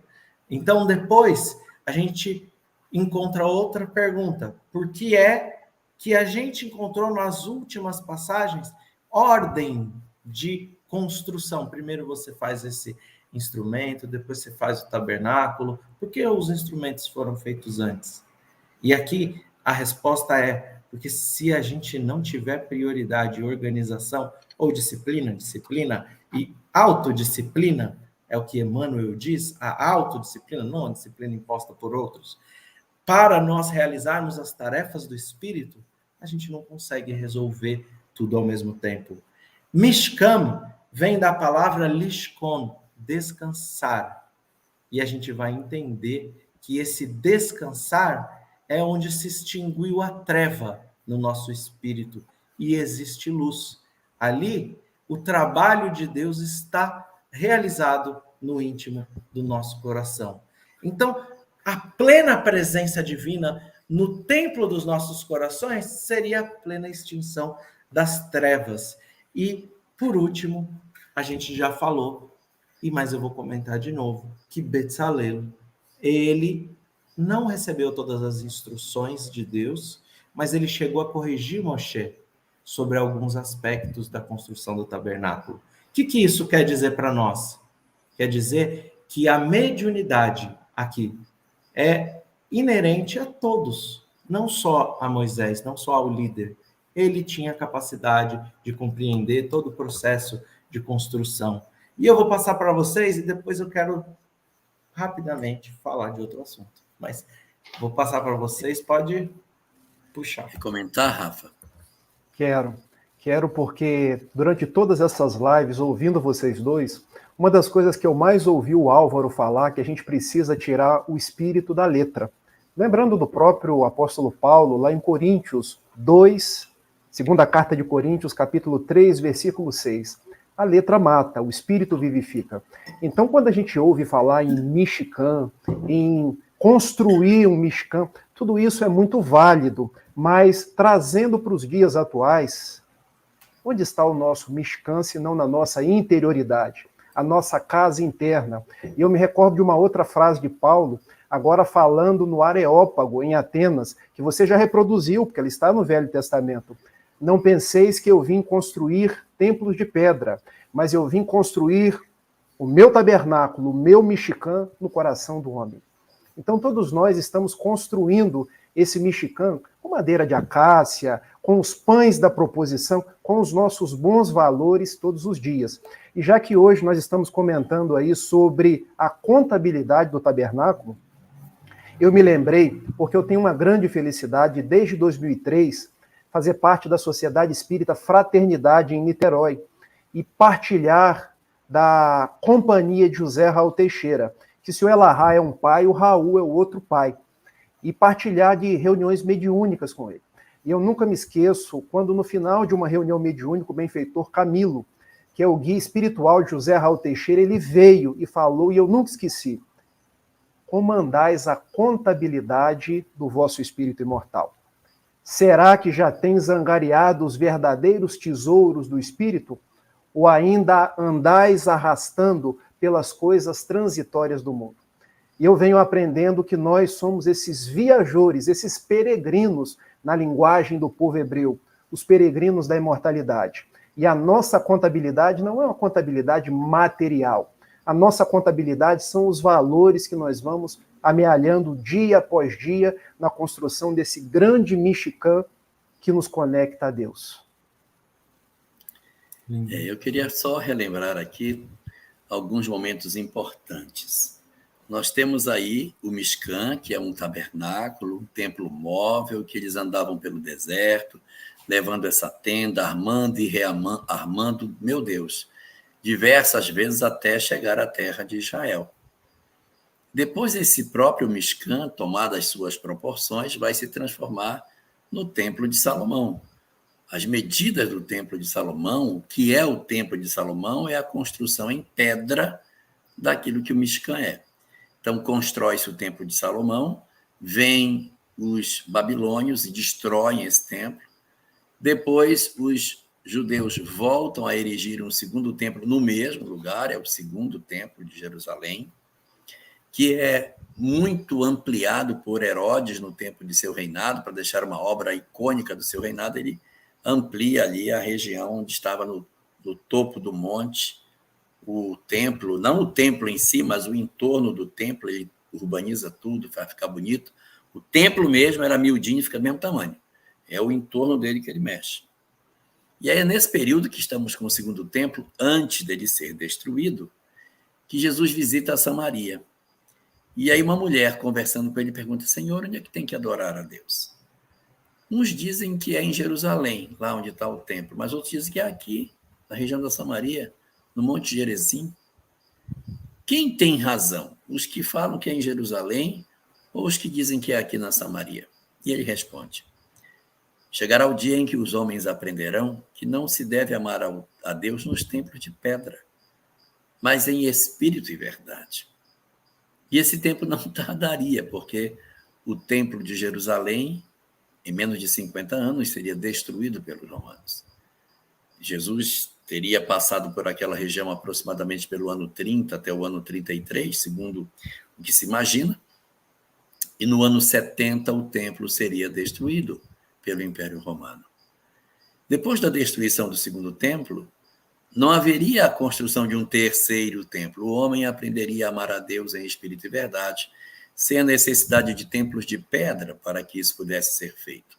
Então, depois, a gente encontra outra pergunta. Por que é que a gente encontrou nas últimas passagens ordem de construção. Primeiro você faz esse instrumento, depois você faz o tabernáculo. Por que os instrumentos foram feitos antes? E aqui a resposta é porque se a gente não tiver prioridade e organização, ou disciplina e autodisciplina, é o que Emmanuel diz, a autodisciplina, não a disciplina imposta por outros, para nós realizarmos as tarefas do Espírito, a gente não consegue resolver tudo ao mesmo tempo. Mishkam vem da palavra lishkon, descansar. E a gente vai entender que esse descansar é onde se extinguiu a treva no nosso espírito e existe luz. Ali, o trabalho de Deus está realizado no íntimo do nosso coração. Então, a plena presença divina no templo dos nossos corações seria a plena extinção das trevas. E, por último, a gente já falou, mas eu vou comentar de novo, que Betzalel, ele não recebeu todas as instruções de Deus, mas ele chegou a corrigir Moshe sobre alguns aspectos da construção do tabernáculo. O que isso quer dizer para nós? Quer dizer que a mediunidade aqui é inerente a todos, não só a Moisés, não só ao líder. Ele tinha capacidade de compreender todo o processo de construção. E eu vou passar para vocês e depois eu quero rapidamente falar de outro assunto. Mas vou passar para vocês, pode puxar. Quer comentar, Rafa? Quero porque durante todas essas lives, ouvindo vocês dois, uma das coisas que eu mais ouvi o Álvaro falar é que a gente precisa tirar o espírito da letra. Lembrando do próprio apóstolo Paulo, lá em Coríntios 2, segunda carta de Coríntios, capítulo 3, versículo 6. A letra mata, o espírito vivifica. Então, quando a gente ouve falar em Mishkan, em construir um Mishkan, tudo isso é muito válido, mas trazendo para os dias atuais, onde está o nosso Mishkan, se não na nossa interioridade, a nossa casa interna? E eu me recordo de uma outra frase de Paulo, agora falando no Areópago, em Atenas, que você já reproduziu, porque ela está no Velho Testamento. Não penseis que eu vim construir templos de pedra, mas eu vim construir o meu tabernáculo, o meu Mishkan no coração do homem. Então todos nós estamos construindo esse Mishkan com madeira de acácia, com os pães da proposição, com os nossos bons valores todos os dias. E já que hoje nós estamos comentando aí sobre a contabilidade do tabernáculo, eu me lembrei, porque eu tenho uma grande felicidade, desde 2003, fazer parte da Sociedade Espírita Fraternidade em Niterói e partilhar da companhia de José Raul Teixeira, que se o Elahá é um pai, o Raul é o outro pai, e partilhar de reuniões mediúnicas com ele. E eu nunca me esqueço, quando no final de uma reunião mediúnica, o benfeitor Camilo, que é o guia espiritual de José Raul Teixeira, ele veio e falou, e eu nunca esqueci: comandais a contabilidade do vosso espírito imortal. Será que já tens angariado os verdadeiros tesouros do espírito? Ou ainda andais arrastando pelas coisas transitórias do mundo? E eu venho aprendendo que nós somos esses viajores, esses peregrinos, na linguagem do povo hebreu, os peregrinos da imortalidade. E a nossa contabilidade não é uma contabilidade material. A nossa contabilidade são os valores que nós vamos amealhando dia após dia na construção desse grande Mishkan que nos conecta a Deus. Eu queria só relembrar aqui alguns momentos importantes. Nós temos aí o Mishkan, que é um tabernáculo, um templo móvel, que eles andavam pelo deserto, levando essa tenda, armando e rearmando, meu Deus, diversas vezes até chegar à terra de Israel. Depois, esse próprio Mishkan, tomado as suas proporções, vai se transformar no Templo de Salomão. As medidas do Templo de Salomão, o que é o Templo de Salomão, é a construção em pedra daquilo que o Mishkan é. Então, constrói-se o Templo de Salomão, vêm os babilônios e destroem esse templo. Depois, os judeus voltam a erigir um segundo templo no mesmo lugar, é o segundo templo de Jerusalém, que é muito ampliado por Herodes no tempo de seu reinado, para deixar uma obra icônica do seu reinado. Ele amplia ali a região onde estava no no topo do monte, o templo, não o templo em si, mas o entorno do templo, ele urbaniza tudo, vai ficar bonito. O templo mesmo era miudinho e fica do mesmo tamanho. É o entorno dele que ele mexe. E aí é nesse período que estamos com o segundo templo, antes dele ser destruído, que Jesus visita a Samaria. E aí uma mulher conversando com ele pergunta: Senhor, onde é que tem que adorar a Deus? Uns dizem que é em Jerusalém, lá onde está o templo, mas outros dizem que é aqui, na região da Samaria, no Monte Gerizim. Quem tem razão? Os que falam que é em Jerusalém ou os que dizem que é aqui na Samaria? E ele responde: chegará o dia em que os homens aprenderão que não se deve amar a Deus nos templos de pedra, mas em espírito e verdade. E esse tempo não tardaria, porque o templo de Jerusalém, em menos de 50 anos, seria destruído pelos romanos. Jesus teria passado por aquela região aproximadamente pelo ano 30 até o ano 33, segundo o que se imagina, e no ano 70 o templo seria destruído pelo Império Romano. Depois da destruição do segundo templo, não haveria a construção de um terceiro templo. O homem aprenderia a amar a Deus em espírito e verdade, sem a necessidade de templos de pedra para que isso pudesse ser feito.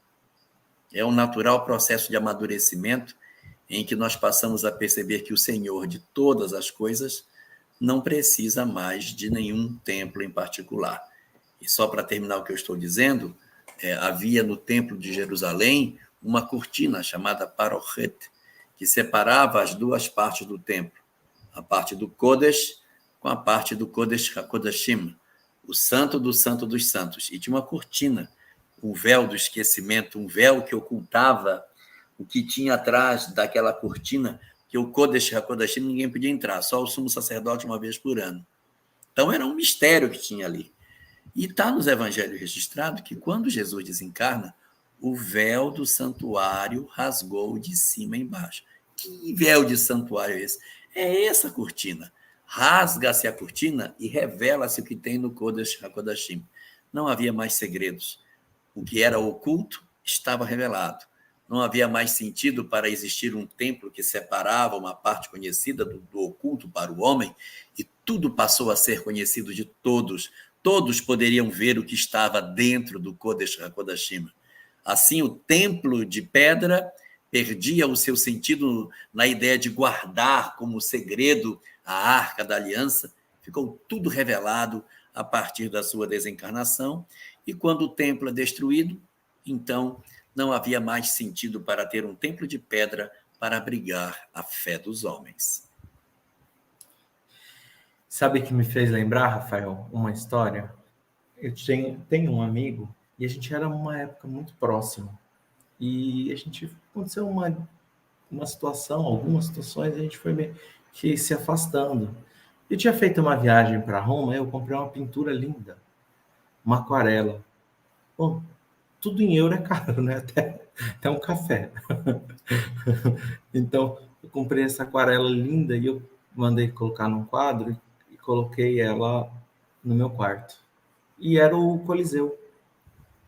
É um natural processo de amadurecimento em que nós passamos a perceber que o Senhor de todas as coisas não precisa mais de nenhum templo em particular. E só para terminar o que eu estou dizendo, havia no templo de Jerusalém uma cortina chamada parochet, que separava as duas partes do templo, a parte do Kodesh com a parte do Kodesh HaKodashim, o santo do santo dos santos. E tinha uma cortina, um véu do esquecimento, um véu que ocultava o que tinha atrás daquela cortina, que o Kodesh HaKodashim ninguém podia entrar, só o sumo sacerdote uma vez por ano. Então era um mistério que tinha ali. E está nos evangelhos registrado que quando Jesus desencarna, o véu do santuário rasgou de cima a embaixo. Que véu de santuário é esse? É essa cortina. Rasga-se a cortina e revela-se o que tem no Kodesh HaKodashim. Não havia mais segredos. O que era oculto estava revelado. Não havia mais sentido para existir um templo que separava uma parte conhecida do oculto para o homem, e tudo passou a ser conhecido de todos. Todos poderiam ver o que estava dentro do Kodesh HaKodashim. Assim, o templo de pedra perdia o seu sentido na ideia de guardar como segredo a Arca da Aliança. Ficou tudo revelado a partir da sua desencarnação. E quando o templo é destruído, então não havia mais sentido para ter um templo de pedra para abrigar a fé dos homens. Sabe o que me fez lembrar, Rafael, uma história? Eu tenho um amigo e a gente era uma época muito próxima. E aconteceu uma situação, algumas situações, a gente foi meio que se afastando. Eu tinha feito uma viagem para Roma, eu comprei uma pintura linda, uma aquarela. Bom, tudo em euro é caro, né? Até um café. Então, eu comprei essa aquarela linda e eu mandei colocar num quadro e coloquei ela no meu quarto. E era o Coliseu,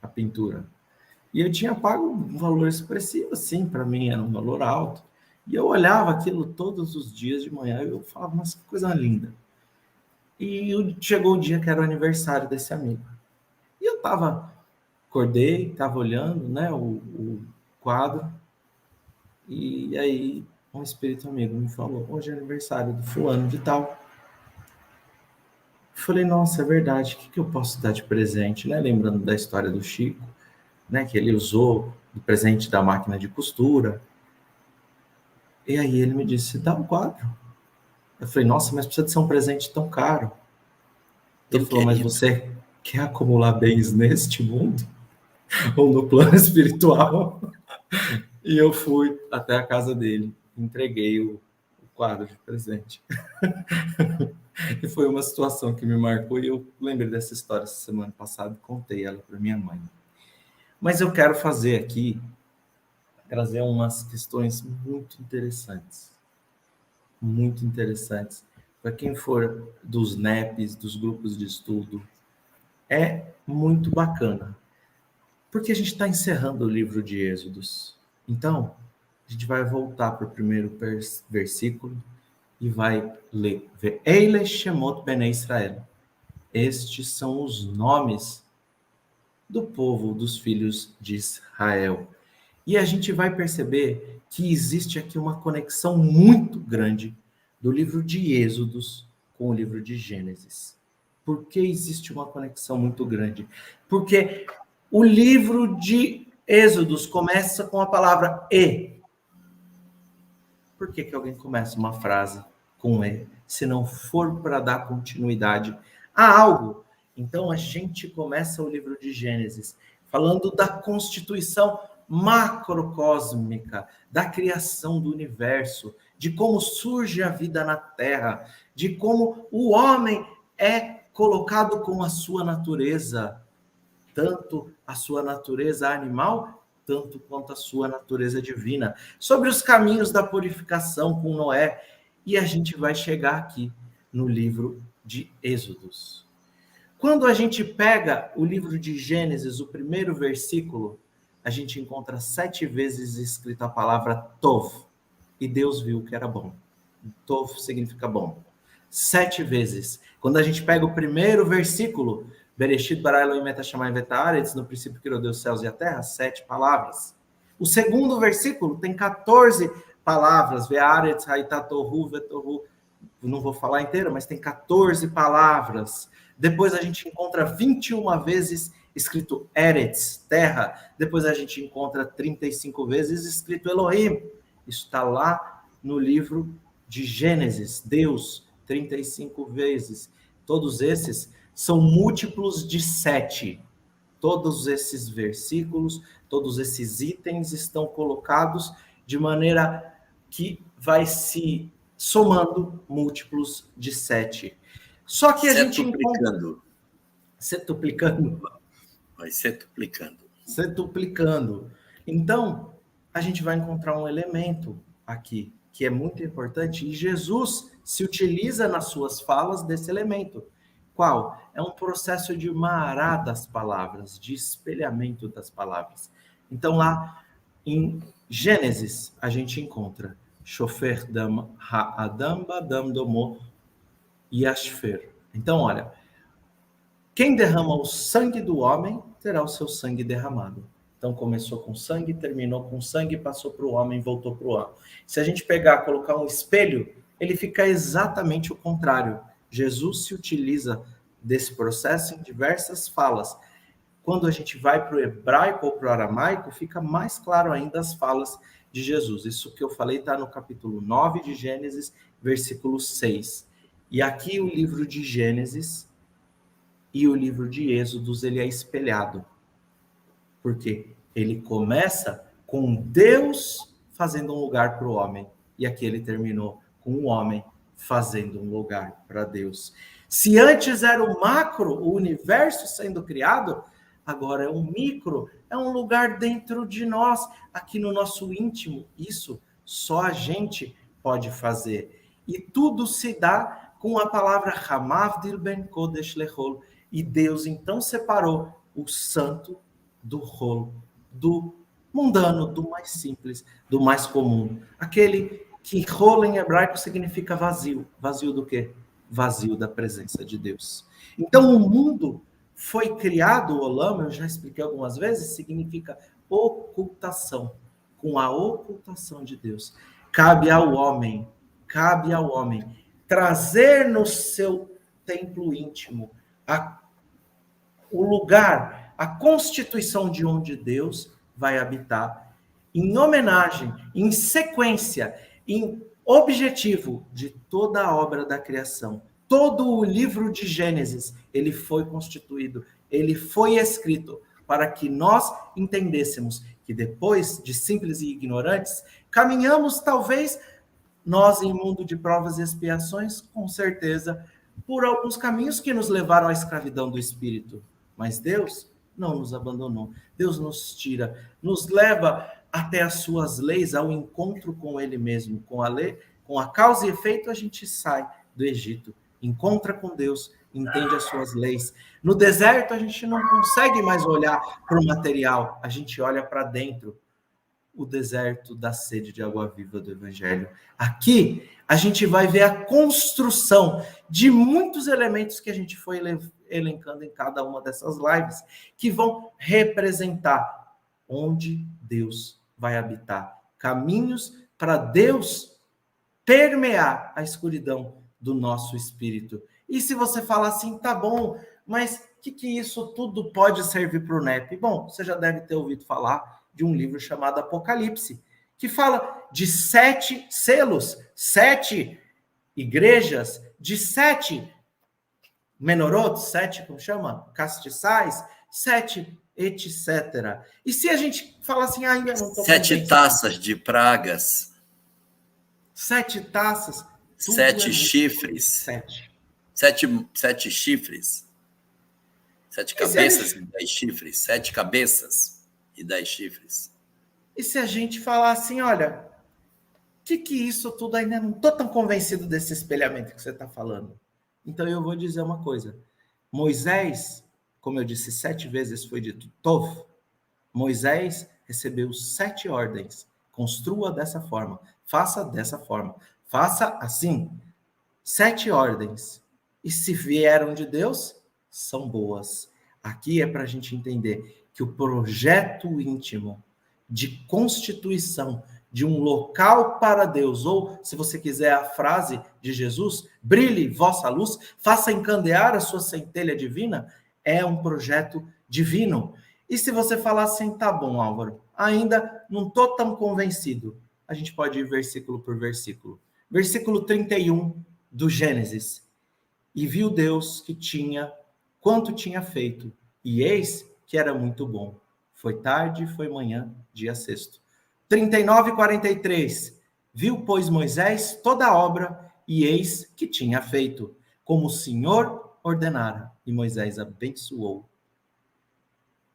a pintura. E eu tinha pago um valor expressivo, assim, para mim era um valor alto. E eu olhava aquilo todos os dias de manhã e eu falava, nossa, que coisa linda. E chegou o dia que era o aniversário desse amigo. E eu acordei, estava olhando, né, o quadro. E aí um espírito amigo me falou, hoje é aniversário do fulano de tal. Eu falei, nossa, é verdade, o que eu posso dar de presente, né? Lembrando da história do Chico, né, que ele usou o presente da máquina de costura. E aí ele me disse, dá um quadro. Eu falei, nossa, mas precisa de ser um presente tão caro. Ele falou, mas você quer acumular bens neste mundo? Ou no plano espiritual? E eu fui até a casa dele, entreguei o quadro de presente. E foi uma situação que me marcou e eu lembrei dessa história essa semana passada e contei ela para minha mãe. Mas eu quero fazer aqui, trazer umas questões muito interessantes. Muito interessantes. Para quem for dos NEPs, dos grupos de estudo, é muito bacana. Porque a gente está encerrando o livro de Êxodos. Então, A gente vai voltar para o primeiro versículo e vai ler. Eile Shemot Bnei Israel. Estes são os nomes do povo, dos filhos de Israel. E a gente vai perceber que existe aqui uma conexão muito grande do livro de Êxodos com o livro de Gênesis. Por que existe uma conexão muito grande? Porque o livro de Êxodos começa com a palavra E. Por que alguém começa uma frase com E, se não for para dar continuidade a algo? Então a gente começa o livro de Gênesis falando da constituição macrocósmica, da criação do universo, de como surge a vida na Terra, de como o homem é colocado com a sua natureza, tanto a sua natureza animal, tanto quanto a sua natureza divina, sobre os caminhos da purificação com Noé, e a gente vai chegar aqui no livro de Êxodos. Quando a gente pega o livro de Gênesis, o primeiro versículo, a gente encontra 7 vezes escrita a palavra Tov, e Deus viu que era bom. Tov significa bom. 7 vezes. Quando a gente pega o primeiro versículo, Bereshit bara Elohim et hashamayim v'et haaretz, no princípio criou Deus os céus e a terra, 7 palavras. O segundo versículo tem 14 palavras, ve'aretz ha'ita tohu v'tohu, não vou falar inteiro, mas tem 14 palavras. Depois a gente encontra 21 vezes escrito Eretz, terra. Depois a gente encontra 35 vezes escrito Elohim. Isso está lá no livro de Gênesis, Deus, 35 vezes. Todos esses são múltiplos de 7. Todos esses versículos, todos esses itens estão colocados de maneira que vai se somando múltiplos de 7. Só que a gente encontra... Setuplicando. Vai setuplicando. Setuplicando. Então, a gente vai encontrar um elemento aqui que é muito importante, e Jesus se utiliza nas suas falas desse elemento. Qual? É um processo de mará das palavras, de espelhamento das palavras. Então, lá em Gênesis, a gente encontra Shofer dam ha'adam badam domo yashfer. Então, olha, quem derrama o sangue do homem terá o seu sangue derramado. Então, começou com sangue, terminou com sangue, passou para o homem, voltou para o homem. Se a gente pegar, colocar um espelho, ele fica exatamente o contrário. Jesus se utiliza desse processo em diversas falas. Quando a gente vai para o hebraico ou para o aramaico, fica mais claro ainda as falas de Jesus. Isso que eu falei está no capítulo 9 de Gênesis, versículo 6. E aqui o livro de Gênesis e o livro de Êxodos, ele é espelhado. Porque ele começa com Deus fazendo um lugar para o homem. E aqui ele terminou com o homem fazendo um lugar para Deus. Se antes era o macro, o universo sendo criado, agora é um micro, é um lugar dentro de nós, aqui no nosso íntimo. Isso só a gente pode fazer. E tudo se dá com a palavra Hamavdil ben Kodesh lechol. E Deus então separou o santo do rolo, do mundano, do mais simples, do mais comum. Aquele que rolo em hebraico significa vazio. Vazio do quê? Vazio da presença de Deus. Então o mundo foi criado, o Olam, eu já expliquei algumas vezes, significa ocultação. Com a ocultação de Deus. Cabe ao homem trazer no seu templo íntimo o lugar, a constituição de onde Deus vai habitar, em homenagem, em sequência, em objetivo de toda a obra da criação. Todo o livro de Gênesis, ele foi constituído, ele foi escrito para que nós entendêssemos que depois de simples e ignorantes, caminhamos talvez nós em mundo de provas e expiações, com certeza, por alguns caminhos que nos levaram à escravidão do espírito. Mas Deus não nos abandonou. Deus nos tira, nos leva até as suas leis, ao encontro com Ele mesmo. Com a lei, com a causa e efeito, a gente sai do Egito, encontra com Deus, entende as suas leis. No deserto, a gente não consegue mais olhar para o material, a gente olha para dentro. o deserto da sede de água viva do Evangelho. Aqui, a gente vai ver a construção de muitos elementos que a gente foi elencando em cada uma dessas lives, que vão representar onde Deus vai habitar. Caminhos para Deus permear a escuridão do nosso espírito. E se você falar assim, tá bom, mas o que isso tudo pode servir para o NEP? Bom, você já deve ter ouvido falar de um livro chamado Apocalipse, que fala de 7 selos, 7 igrejas, de 7 menorotes, 7, como chama? Castiçais, 7, etc. E se a gente falar assim, ainda não estou 7 taças de pragas. 7 taças. 7 chifres. 7 chifres. 7 cabeças e 10 chifres. 7 cabeças e 10 chifres. E se a gente falar assim, olha, que isso tudo ainda não estou tão convencido desse espelhamento que você está falando. Então eu vou dizer uma coisa. Moisés, como eu disse, 7 vezes foi dito Tov. Moisés recebeu 7 ordens. Construa dessa forma. Faça dessa forma. Faça assim. 7 ordens. E se vieram de Deus, são boas. Aqui é para a gente entender que o projeto íntimo de constituição de um local para Deus, ou, se você quiser a frase de Jesus, brilhe vossa luz, faça encandear a sua centelha divina, é um projeto divino. E se você falar assim, tá bom, Álvaro, ainda não estou tão convencido, a gente pode ir versículo por versículo. Versículo 31 do Gênesis. E viu Deus que tinha quanto tinha feito, e eis que era muito bom. Foi tarde, foi manhã, dia sexto. 39 e 43. Viu, pois, Moisés toda a obra, e eis que tinha feito, como o Senhor ordenara. E Moisés abençoou.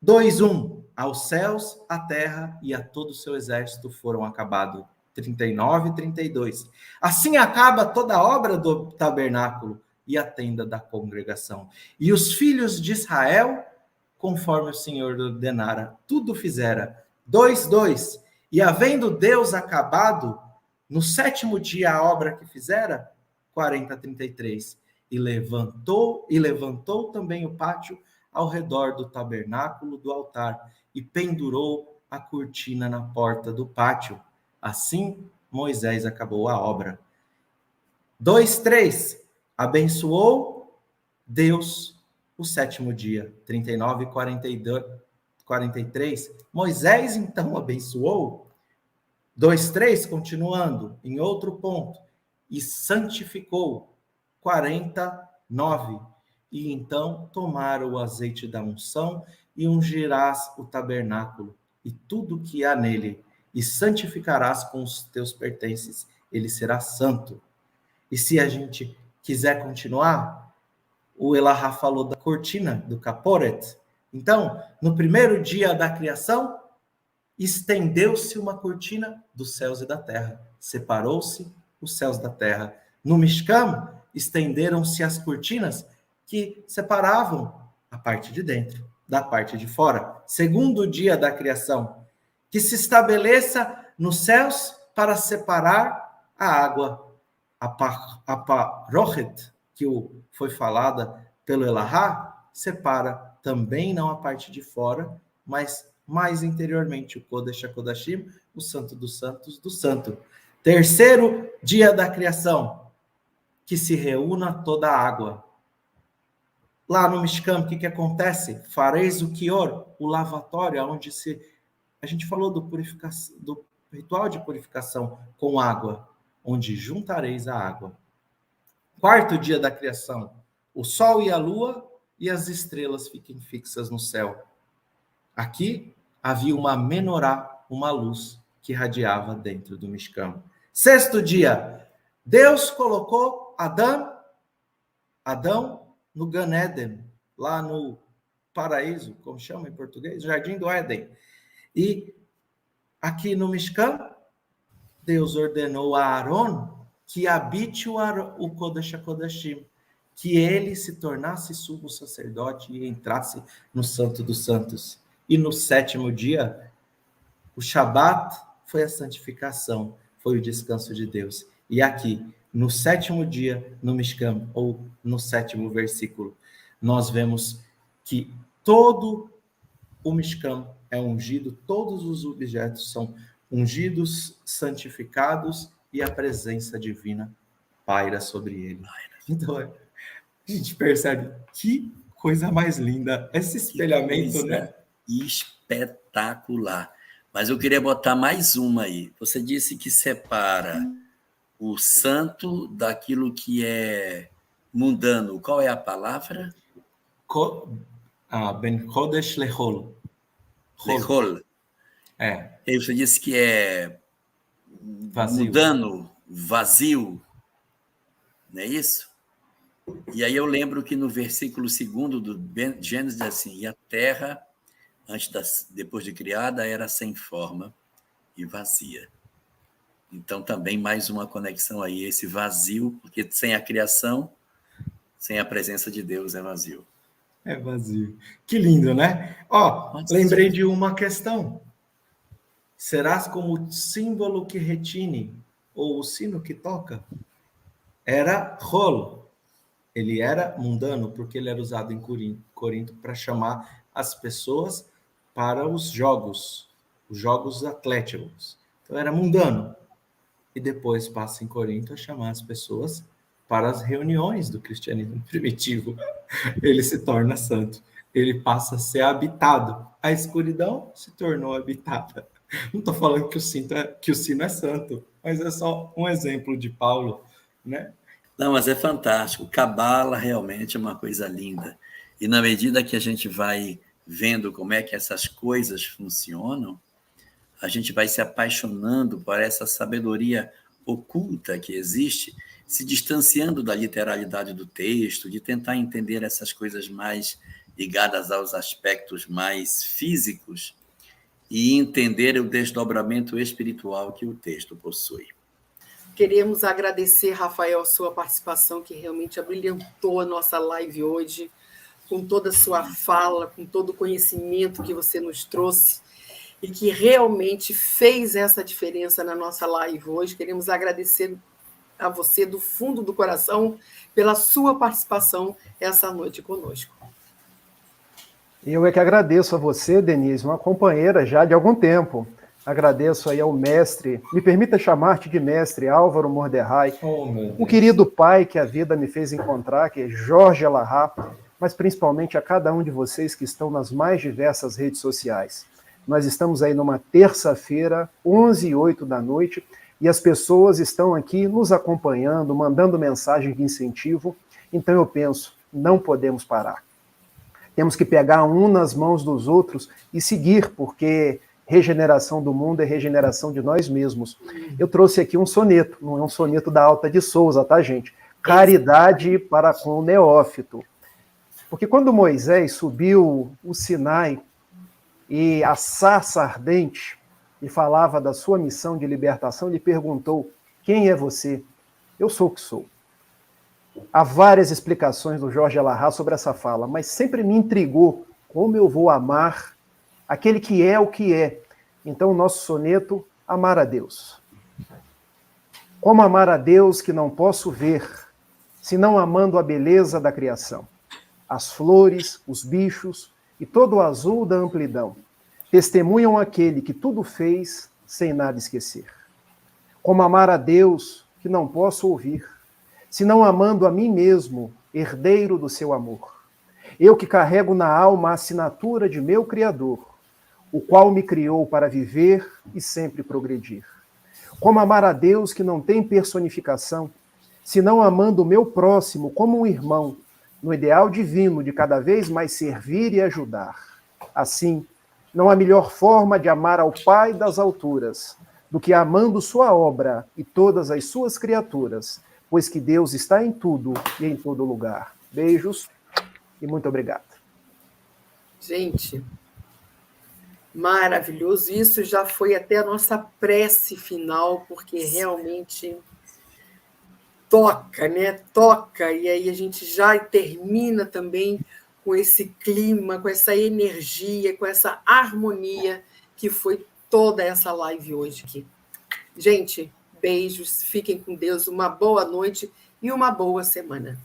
2:1. Aos céus, à terra e a todo o seu exército foram acabados. 39 e 32. Assim acaba toda a obra do tabernáculo e a tenda da congregação. E os filhos de Israel, conforme o Senhor ordenara, tudo fizera. 2:2. E havendo Deus acabado, no 7º dia a obra que fizera, 40:33. E levantou também o pátio ao redor do tabernáculo do altar, e pendurou a cortina na porta do pátio. Assim, Moisés acabou a obra. 2:3. Abençoou Deus o 7º dia. 39 e 43. Moisés, então, abençoou. 2:3, continuando, em outro ponto. E santificou. 49. E então tomaram o azeite da unção e ungirás o tabernáculo e tudo que há nele, e santificarás com os teus pertences, ele será santo. E se a gente quiser continuar, o Elahá falou da cortina, do caporet. Então, no primeiro dia da criação, estendeu-se uma cortina dos céus e da terra. Separou-se os céus da terra. No Mishkan, estenderam-se as cortinas que separavam a parte de dentro da parte de fora. Segundo dia da criação, que se estabeleça nos céus para separar a água. A parochet, que foi falada pelo Elahá, separa também não a parte de fora, mas mais interiormente o Kodesh HaKodashim, o Santo dos Santos do Santo. Terceiro dia da criação, que se reúna toda a água. Lá no Mishkan, o que acontece? Fareis o Kior, o lavatório, onde a gente falou do ritual de purificação com água, onde juntareis a água. Quarto dia da criação, o sol e a lua e as estrelas fiquem fixas no céu. Aqui havia uma menorá, uma luz que radiava dentro do Mishkan. Sexto dia, Deus colocou Adão no Gan Eden, lá no paraíso, como chama em português? Jardim do Éden. E aqui no Mishkan, Deus ordenou a Aaron que habite o Kodesh HaKodashim, que ele se tornasse sumo sacerdote e entrasse no Santo dos Santos. E no 7º dia, o Shabat, foi a santificação, foi o descanso de Deus. E aqui, no 7º dia, no Mishkan, ou no 7º versículo, nós vemos que todo o Mishkan é ungido, todos os objetos são ungidos, santificados, e a presença divina paira sobre ele. Então, a gente percebe que coisa mais linda, esse espelhamento, né? Espetacular. Mas eu queria botar mais uma aí. Você disse que separa o santo daquilo que é mundano. Qual é a palavra? Ben Kodesh Lechol. Lechol. E você disse que é vazio. Mundano, vazio. Não é isso? E aí eu lembro que no versículo 2 do Gênesis diz assim, e a terra, depois de criada, era sem forma e vazia. Então também mais uma conexão aí, esse vazio, porque sem a criação, sem a presença de Deus é vazio. É vazio. Que lindo, né? Lembrei de uma questão. Serás como o símbolo que retine, ou o sino que toca? Era rolo. Ele era mundano, porque ele era usado em Corinto para chamar as pessoas para os jogos atléticos. Então era mundano. E depois passa em Corinto a chamar as pessoas para as reuniões do cristianismo primitivo. Ele se torna santo. Ele passa a ser habitado. A escuridão se tornou habitada. Não estou falando que o sino é santo, mas é só um exemplo de Paulo, né? Não, mas é fantástico. Cabala realmente é uma coisa linda. E na medida que a gente vai vendo como é que essas coisas funcionam, a gente vai se apaixonando por essa sabedoria oculta que existe, se distanciando da literalidade do texto, de tentar entender essas coisas mais ligadas aos aspectos mais físicos e entender o desdobramento espiritual que o texto possui. Queremos agradecer, Rafael, a sua participação, que realmente abrilhantou a nossa live hoje, com toda a sua fala, com todo o conhecimento que você nos trouxe e que realmente fez essa diferença na nossa live hoje. Queremos agradecer a você do fundo do coração pela sua participação essa noite conosco. Eu é que agradeço a você, Denise, uma companheira já de algum tempo. Agradeço aí ao mestre, me permita chamar-te de mestre, Álvaro Mordecai, um querido pai que a vida me fez encontrar, que é Jorge Alahá, mas principalmente a cada um de vocês que estão nas mais diversas redes sociais. Nós estamos aí numa terça-feira, 11h08 da noite, e as pessoas estão aqui nos acompanhando, mandando mensagem de incentivo. Então eu penso, não podemos parar. Temos que pegar um nas mãos dos outros e seguir, porque regeneração do mundo é regeneração de nós mesmos. Eu trouxe aqui um soneto, não é um soneto da Alta de Souza, tá, gente? Caridade para com o neófito. Porque quando Moisés subiu o Sinai e a sarça ardente e falava da sua missão de libertação, ele perguntou, quem é você? Eu sou o que sou. Há várias explicações do Jorge Alahá sobre essa fala, mas sempre me intrigou como eu vou amar aquele que é o que é. Então, o nosso soneto, amar a Deus. Como amar a Deus que não posso ver, senão amando a beleza da criação. As flores, os bichos e todo o azul da amplidão testemunham aquele que tudo fez sem nada esquecer. Como amar a Deus que não posso ouvir, senão amando a mim mesmo, herdeiro do seu amor. Eu que carrego na alma a assinatura de meu Criador, o qual me criou para viver e sempre progredir. Como amar a Deus que não tem personificação, senão amando o meu próximo como um irmão, no ideal divino de cada vez mais servir e ajudar. Assim, não há melhor forma de amar ao Pai das alturas do que amando sua obra e todas as suas criaturas, pois que Deus está em tudo e em todo lugar. Beijos e muito obrigado. Gente, maravilhoso. Isso já foi até a nossa prece final, porque realmente toca, né? Toca. E aí a gente já termina também com esse clima, com essa energia, com essa harmonia que foi toda essa live hoje aqui. Gente, beijos, fiquem com Deus, uma boa noite e uma boa semana.